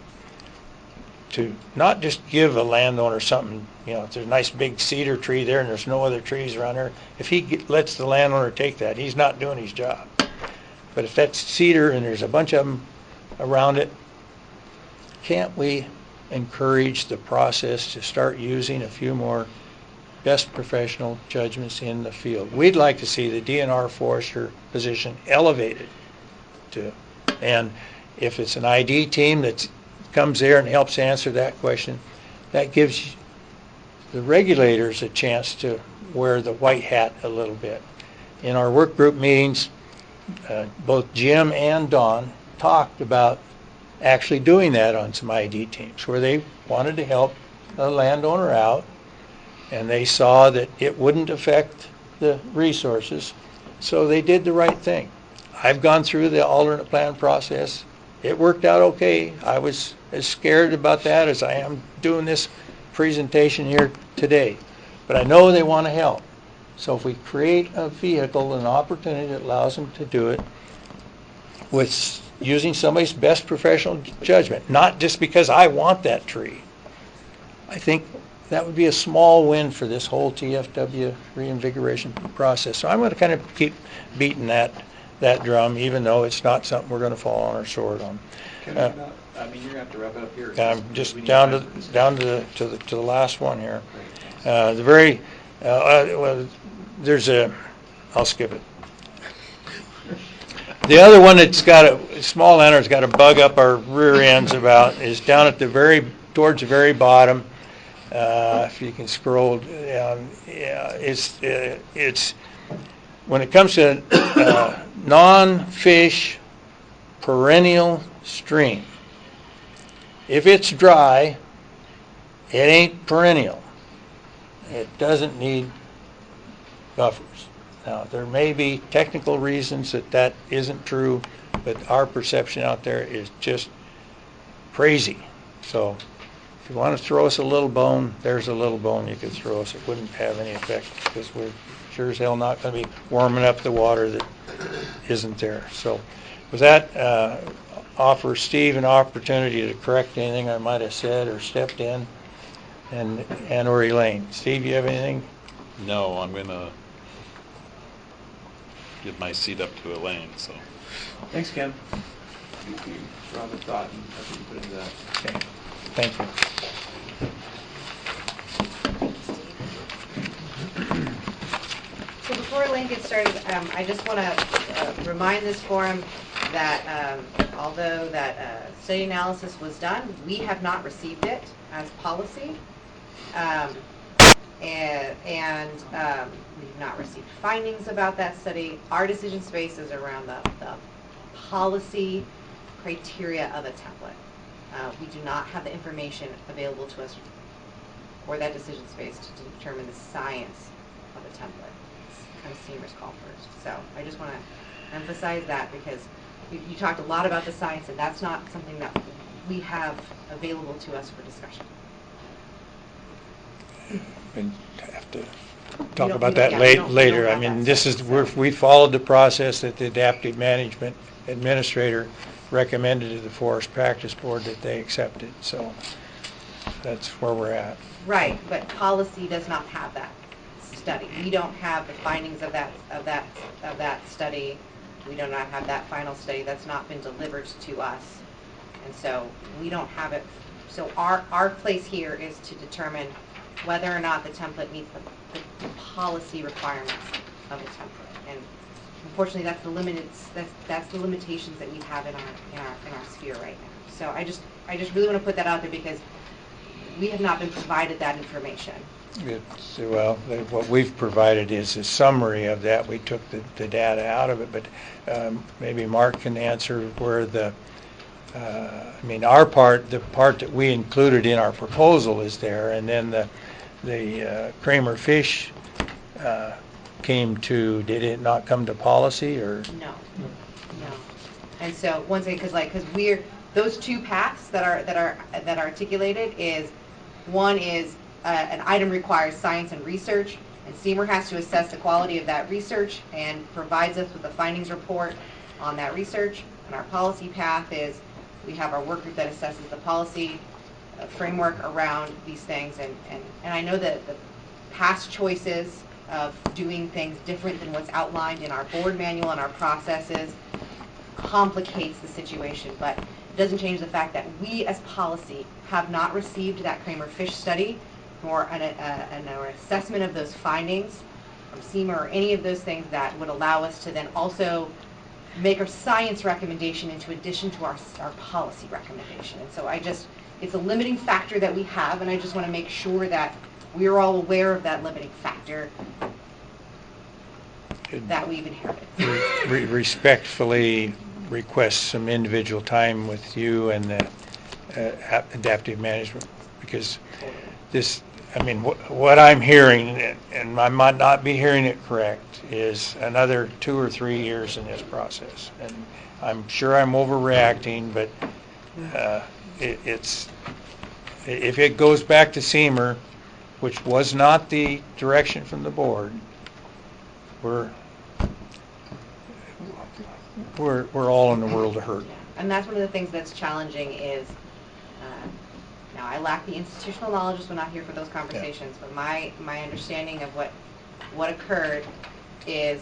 to not just give a landowner something, if there's a nice big cedar tree there and there's no other trees around there, if he lets the landowner take that, he's not doing his job. But if that's cedar and there's a bunch of them around it, can't we encourage the process to start using a few more best professional judgments in the field? We'd like to see the DNR forester position elevated to, and if it's an ID team that comes there and helps answer that question, that gives the regulators a chance to wear the white hat a little bit. In our work group meetings, both Jim and Don talked about actually doing that on some ID teams where they wanted to help a landowner out, and they saw that it wouldn't affect the resources, so they did the right thing. I've gone through the alternate plan process. It worked out okay. I was as scared about that as I am doing this presentation here today. But I know they want to help. So if we create a vehicle, an opportunity that allows them to do it with using somebody's best professional judgment, not just because I want that tree, I think that would be a small win for this whole Tfw reinvigoration process. So I'm going to kind of keep beating that drum, even though it's not something we're going to fall on our sword on. You're going to have to wrap it up here. I'm just down to the last one here. I'll skip it. The other one that's got a small landowner's got a bug up our rear ends about is down at towards the very bottom. If you can scroll down, it's when it comes to non-fish perennial stream. If it's dry, it ain't perennial. it doesn't need buffers. Now, there may be technical reasons that isn't true, but our perception out there is just crazy. So if you want to throw us a little bone, there's a little bone you could throw us. It wouldn't have any effect because we're sure as hell not going to be warming up the water that isn't there. So with that, offer Steve an opportunity to correct anything I might have said or stepped in, and or Elaine. Steve, you have anything? No, I'm going to give my seat up to Elaine, so. Thanks, Ken. For all the thought and effort you put into that. Okay. Thank you. So before Elaine gets started, I just want to remind this forum that although that study analysis was done, we have not received it as policy, and we've not received findings about that study. Our decision space is around the policy criteria of a template. We do not have the information available to us or that decision space to determine the science of a template. Kind of SEMR's call first. So I just want to emphasize that because you talked a lot about the science, and that's not something that we have available to us for discussion. And have to talk don't- about we don't- that yeah, we don't later. I have mean, that this stuff, is so. we followed the process that the adaptive management administrator recommended to the Forest Practice Board that they accepted. So that's where we're at. Right, but policy does not have that study. We don't have the findings of that study. We do not have that final study. That's not been delivered to us, and so we don't have it. So our place here is to determine whether or not the template meets the policy requirements of the template. And unfortunately, that's the limitations that we have in our sphere right now. So I just really want to put that out there because we have not been provided that information. Well, what we've provided is a summary of that. We took the data out of it, but maybe Mark can answer where I mean, the part that we included in our proposal is there, and then the Kramer fish came to. Did it not come to policy or? No. And so once again, because we're those two paths that are articulated is one is an item requires science and research, and SEMR has to assess the quality of that research and provides us with a findings report on that research. And our policy path is we have our work group that assesses the policy framework around these things. And I know that the past choices of doing things different than what's outlined in our board manual and our processes complicates the situation, but it doesn't change the fact that we as policy have not received that Kramer fish study nor an assessment of those findings from SEMR or any of those things that would allow us to then also make our science recommendation into addition to our policy recommendation. And so it's a limiting factor that we have, and I just want to make sure that we're all aware of that limiting factor that we've inherited. Respectfully request some individual time with you and the adaptive management, because this, I mean, what I'm hearing, and I might not be hearing it correct, is another 2 or 3 years in this process. And I'm sure I'm overreacting, but it's if it goes back to SEMR, which was not the direction from the board, we're all in the world of hurt. And that's one of the things that's challenging is, now I lack the institutional knowledge, so we're not here for those conversations, but my understanding of what occurred is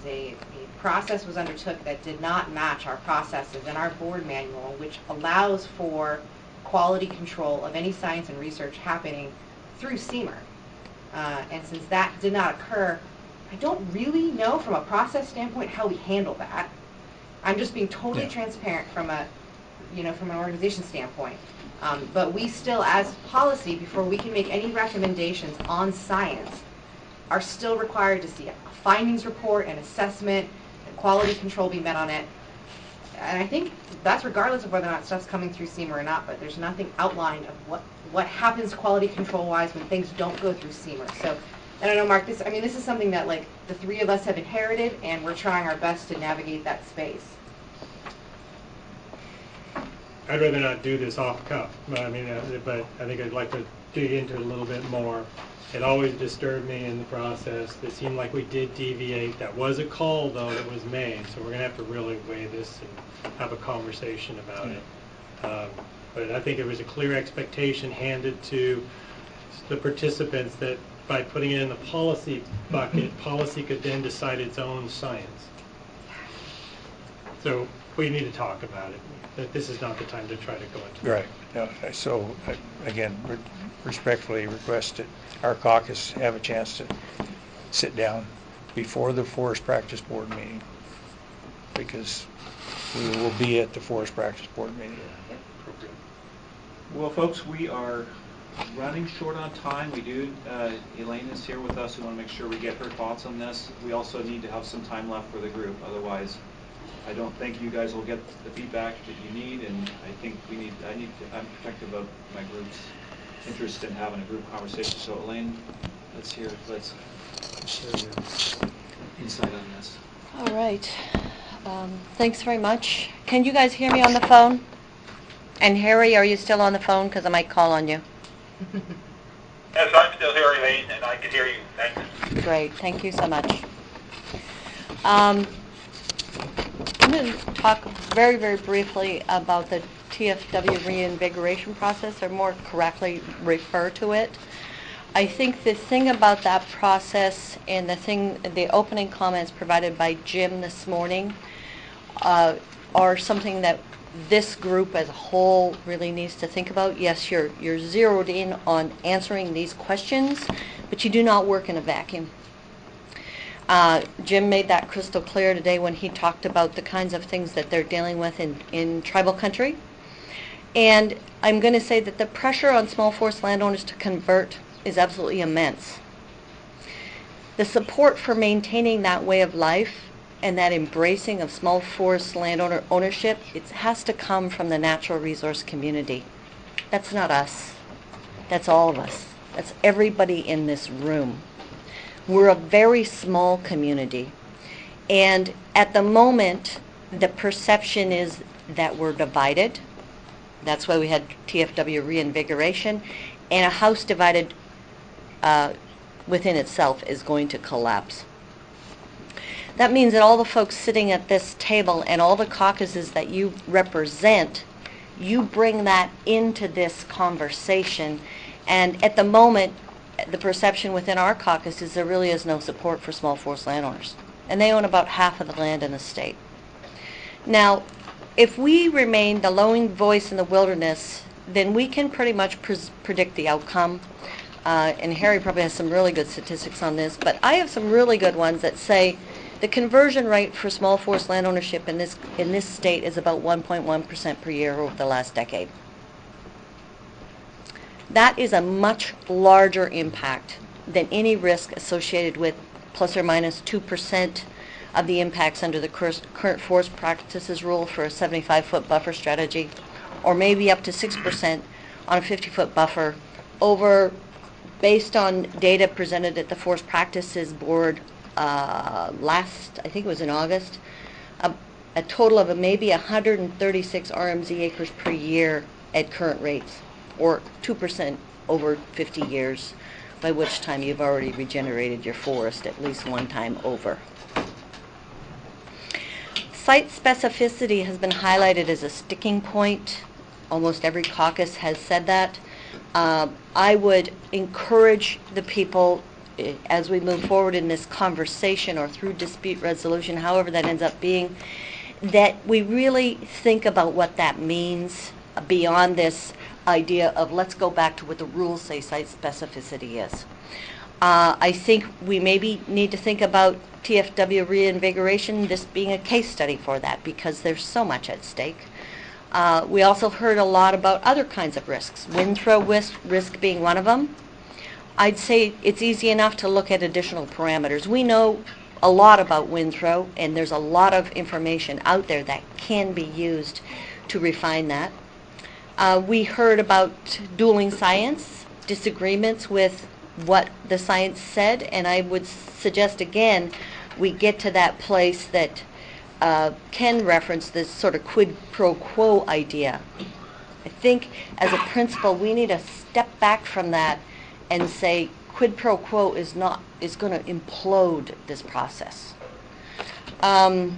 a process was undertook that did not match our processes in our board manual, which allows for quality control of any science and research happening through SEMR. And since that did not occur, I don't really know from a process standpoint how we handle that. I'm just being totally transparent from an organization standpoint. But we still, as policy, before we can make any recommendations on science, are still required to see a findings report, an assessment, and quality control be met on it and I think that's regardless of whether or not stuff's coming through SEMA or not, but there's nothing outlined of what happens quality control-wise when things don't go through SEMA. So, and I know, Mark, this is something that, like, the three of us have inherited, and we're trying our best to navigate that space. I'd rather not do this off cuff, but I think I'd like to dig into it a little bit more. It always disturbed me in the process. It seemed like we did deviate. That was a call, though, that was made, so we're going to have to really weigh this and have a conversation about it. But I think there was a clear expectation handed to the participants that by putting it in the policy bucket, policy could then decide its own science. So we need to talk about it. That this is not the time to try to go into Right. No, so, again, respectfully request that our caucus have a chance to sit down before the Forest Practice Board meeting, because we will be at the Forest Practice Board meeting. Well, folks, we are running short on time. We do, Elaine is here with us. We want to make sure we get her thoughts on this. We also need to have some time left for the group. Otherwise, I don't think you guys will get the feedback that you need, and I think I'm protective of my group's interest in having a group conversation. So, Elaine, let's hear your insight on this. All right. Thanks very much. Can you guys hear me on the phone? And Harry, are you still on the phone? Because I might call on you. Yes, I'm still here, Elaine, and I can hear you. Thanks. Great. Thank you so much. I'm going to talk very, very briefly about the Tfw Reinvigoration Process, or more correctly refer to it. I think the thing about that process and the opening comments provided by Jim this morning are something that this group as a whole really needs to think about. Yes, you're zeroed in on answering these questions, but you do not work in a vacuum. Jim made that crystal clear today when he talked about the kinds of things that they're dealing with in tribal country. And I'm going to say that the pressure on small forest landowners to convert is absolutely immense. The support for maintaining that way of life and that embracing of small forest landowner ownership, it has to come from the natural resource community. That's not us. That's all of us. That's everybody in this room. We're a very small community. And at the moment, the perception is that we're divided. That's why we had Tfw Reinvigoration. And a house divided within itself is going to collapse. That means that all the folks sitting at this table and all the caucuses that you represent, you bring that into this conversation. And at the moment, the perception within our caucus is there really is no support for small forest landowners. And they own about half of the land in the state. Now, if we remain the lone voice in the wilderness, then we can pretty much predict the outcome. And Harry probably has some really good statistics on this, but I have some really good ones that say the conversion rate for small forest land ownership in this state is about 1.1% per year over the last decade. That is a much larger impact than any risk associated with plus or minus 2% of the impacts under the current forest practices rule for a 75-foot buffer strategy, or maybe up to 6% on a 50-foot buffer based on data presented at the Forest Practices Board last, I think it was in August, a total of maybe 136 RMZ acres per year at current rates, or 2% over 50 years, by which time you've already regenerated your forest at least one time over. Site specificity has been highlighted as a sticking point. Almost every caucus has said that. I would encourage the people, as we move forward in this conversation or through dispute resolution, however that ends up being, that we really think about what that means beyond this idea of let's go back to what the rules say site specificity is. I think we maybe need to think about Tfw Reinvigoration, this being a case study for that, because there's so much at stake. We also heard a lot about other kinds of risks, wind throw risk being one of them. I'd say it's easy enough to look at additional parameters. We know a lot about Windthrow, and there's a lot of information out there that can be used to refine that. We heard about dueling science, disagreements with what the science said, and I would suggest again we get to that place that Ken referenced, this sort of quid pro quo idea. I think as a principal we need to step back from that and say quid pro quo is going to implode this process. And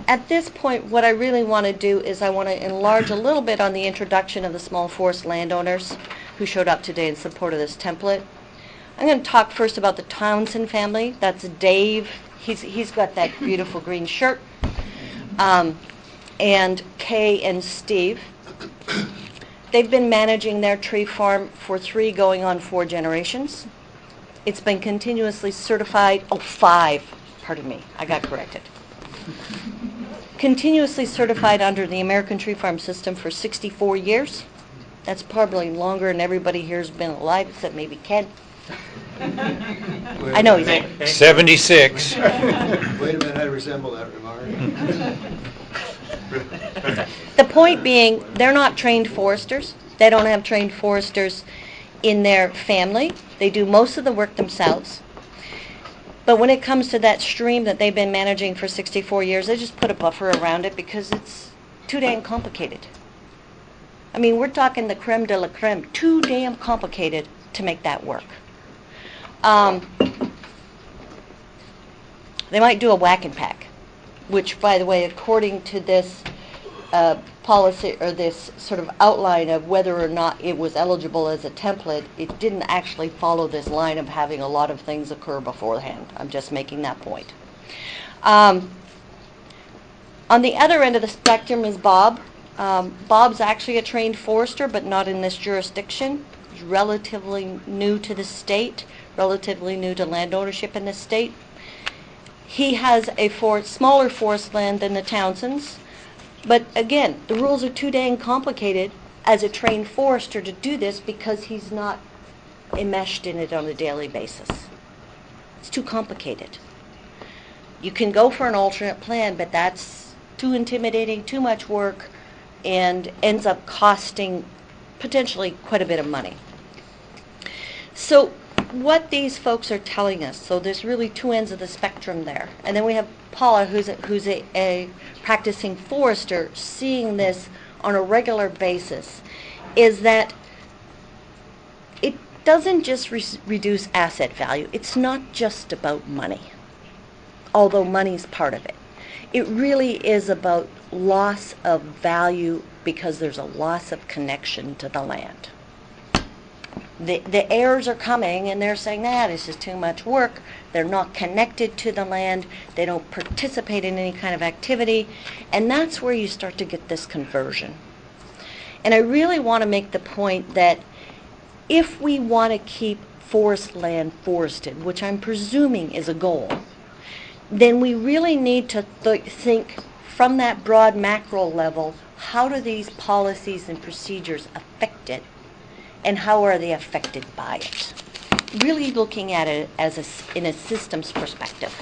at this point, what I really want to do is I want to enlarge a little bit on the introduction of the small forest landowners who showed up today in support of this template. I'm going to talk first about the Townsend family. That's Dave. He's got that beautiful green shirt. And Kay and Steve. They've been managing their tree farm for 3 going on 4 generations. It's been continuously certified, 5, pardon me, I got corrected. Continuously certified under the American Tree Farm System for 64 years. That's probably longer than everybody here has been alive, except maybe Ken. I know he's old. 76. Wait a minute, I resemble that remark. The point being, they're not trained foresters. They don't have trained foresters in their family. They do most of the work themselves. But when it comes to that stream that they've been managing for 64 years, they just put a buffer around it because it's too damn complicated. I mean, we're talking the creme de la creme, too damn complicated to make that work. They might do a whack and pack, which, by the way, according to this policy or this sort of outline of whether or not it was eligible as a template, it didn't actually follow this line of having a lot of things occur beforehand. I'm just making that point. On the other end of the spectrum is Bob. Bob's actually a trained forester, but not in this jurisdiction. He's relatively new to the state, relatively new to land ownership in the state. He has a smaller forest land than the Townsends. But again, the rules are too dang complicated as a trained forester to do this because he's not enmeshed in it on a daily basis. It's too complicated. You can go for an alternate plan, but that's too intimidating, too much work, and ends up costing potentially quite a bit of money. So what these folks are telling us, so there's really 2 ends of the spectrum there. And then we have Paula, who's a practicing forester, seeing this on a regular basis, is that it doesn't just reduce asset value. It's not just about money, although money's part of it. It really is about loss of value because there's a loss of connection to the land. The heirs are coming and they're saying, this is too much work. They're not connected to the land. They don't participate in any kind of activity. And that's where you start to get this conversion. And I really want to make the point that if we want to keep forest land forested, which I'm presuming is a goal, then we really need to think from that broad macro level, how do these policies and procedures affect it? And how are they affected by it? Really looking at it in a systems perspective.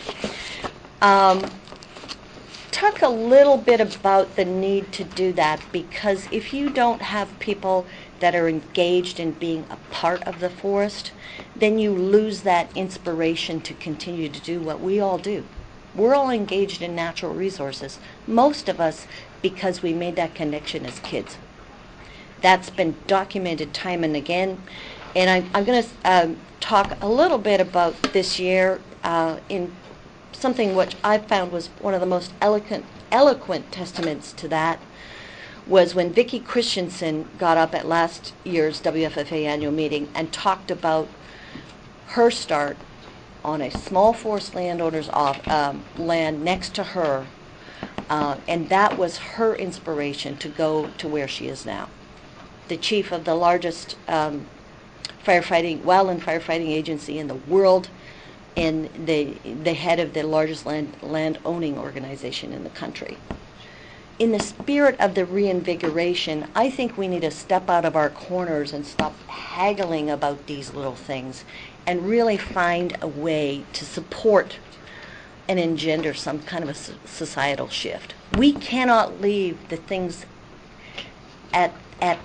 Talk a little bit about the need to do that, because if you don't have people that are engaged in being a part of the forest, then you lose that inspiration to continue to do what we all do. We're all engaged in natural resources, most of us because we made that connection as kids. That's been documented time and again. And I'm going to talk a little bit about this year in something which I found was one of the most eloquent testaments to that, was when Vicki Christensen got up at last year's WFFA annual meeting and talked about her start on a small forest landowner's land next to her, and that was her inspiration to go to where she is now. The chief of the largest wildland firefighting agency in the world, and the head of the largest land owning organization in the country. In the spirit of the reinvigoration, I think we need to step out of our corners and stop haggling about these little things and really find a way to support and engender some kind of a societal shift. We cannot leave the things at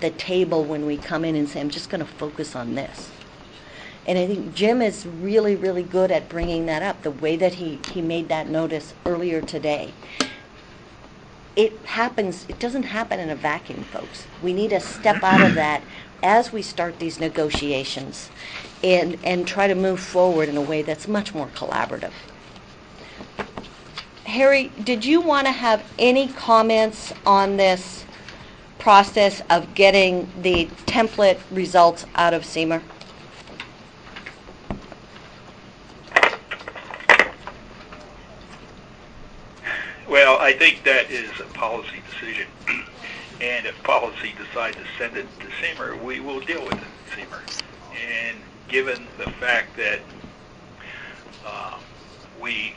the table when we come in and say, I'm just going to focus on this. And I think Jim is really, really good at bringing that up, the way that he made that notice earlier today. It doesn't happen in a vacuum, folks. We need to step out of that as we start these negotiations and try to move forward in a way that's much more collaborative. Harry, did you want to have any comments on this process of getting the template results out of SEMA? Well, I think that is a policy decision. And if policy decides to send it to SEMA, we will deal with it at SEMA. And given the fact that we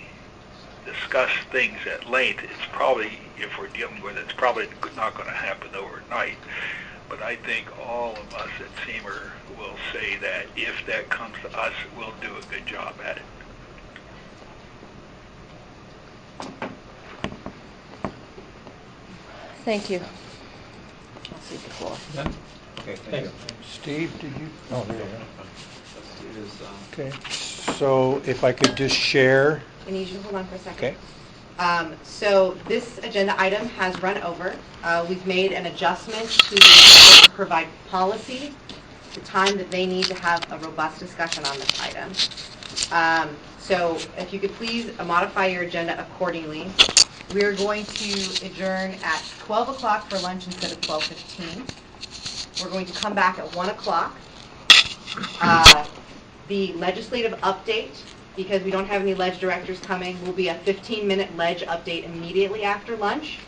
discuss things at length, it's probably, if we're dealing with it, it's probably not going to happen overnight. But I think all of us at SEMA will say that if that comes to us, we'll do a good job at it. Thank you. I'll cede the floor. Okay, thank you. Steve, did you? Oh, there you go. Okay, so if I could just share. I need you to hold on for a second. Okay. So this agenda item has run over. We've made an adjustment to the provide policy, the time that they need to have a robust discussion on this item. So if you could please modify your agenda accordingly. We are going to adjourn at 12 o'clock for lunch instead of 12:15. We're going to come back at 1 o'clock. The legislative update, because we don't have any ledge directors coming, will be a 15-minute ledge update immediately after lunch.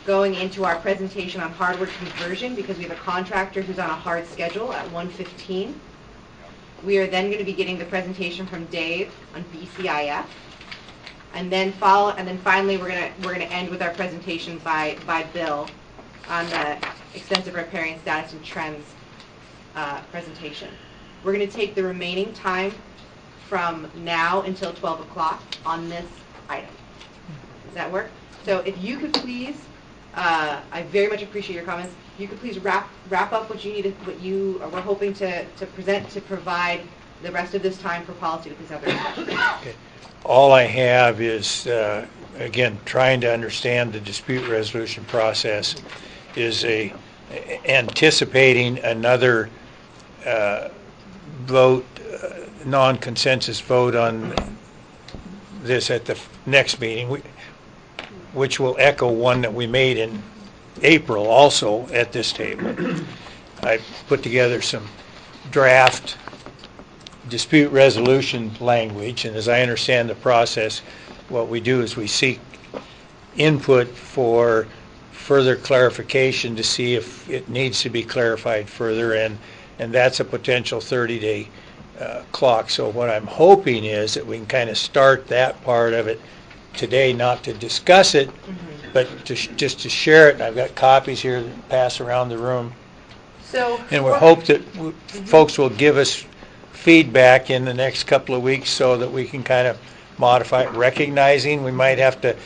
Going into our presentation on hardwood conversion, because we have a contractor who's on a hard schedule at 1:15. We are then going to be getting the presentation from Dave on BCIF. And then finally we're gonna end with our presentation by Bill on the extensive riparian status and trends presentation. We're going to take the remaining time from now until 12 o'clock on this item. Does that work? So if you could please, I very much appreciate your comments. If you could please wrap up what you need, what you were hoping to present to provide the rest of this time for policy with these other questions. Okay. All I have is, again, trying to understand the dispute resolution process is anticipating another vote, non-consensus vote on this at the next meeting, which will echo one that we made in April also at this table. I put together some draft dispute resolution language, and as I understand the process, what we do is we seek input for further clarification to see if it needs to be clarified further, and that's a potential 30-day clock. So what I'm hoping is that we can kind of start that part of it today, not to discuss it, but just to share it. And I've got copies here that pass around the room. So, and we hope that folks will give us feedback in the next couple of weeks so that we can kind of modify it, recognizing we might have to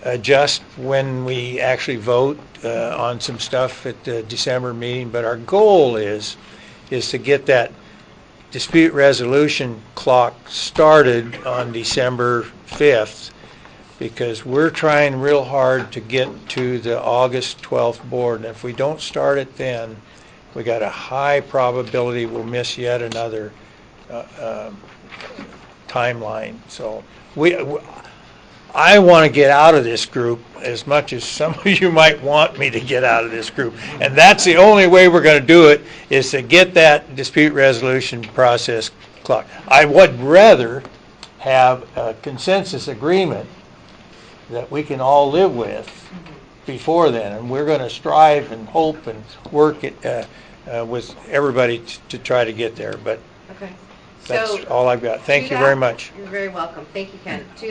adjust when we actually vote on some stuff at the December meeting. But our goal is to get that dispute resolution clock started on December 5th, because we're trying real hard to get to the August 12th board. And if we don't start it then, we got a high probability we'll miss yet another timeline. So I want to get out of this group as much as some of you might want me to get out of this group. And that's the only way we're going to do it, is to get that dispute resolution process clock. I would rather have a consensus agreement that we can all live with before then, and we're going to strive and hope and work it with everybody to try to get there. But okay. that's all I've got. Thank you very much. You're very welcome. Thank you, Ken. To that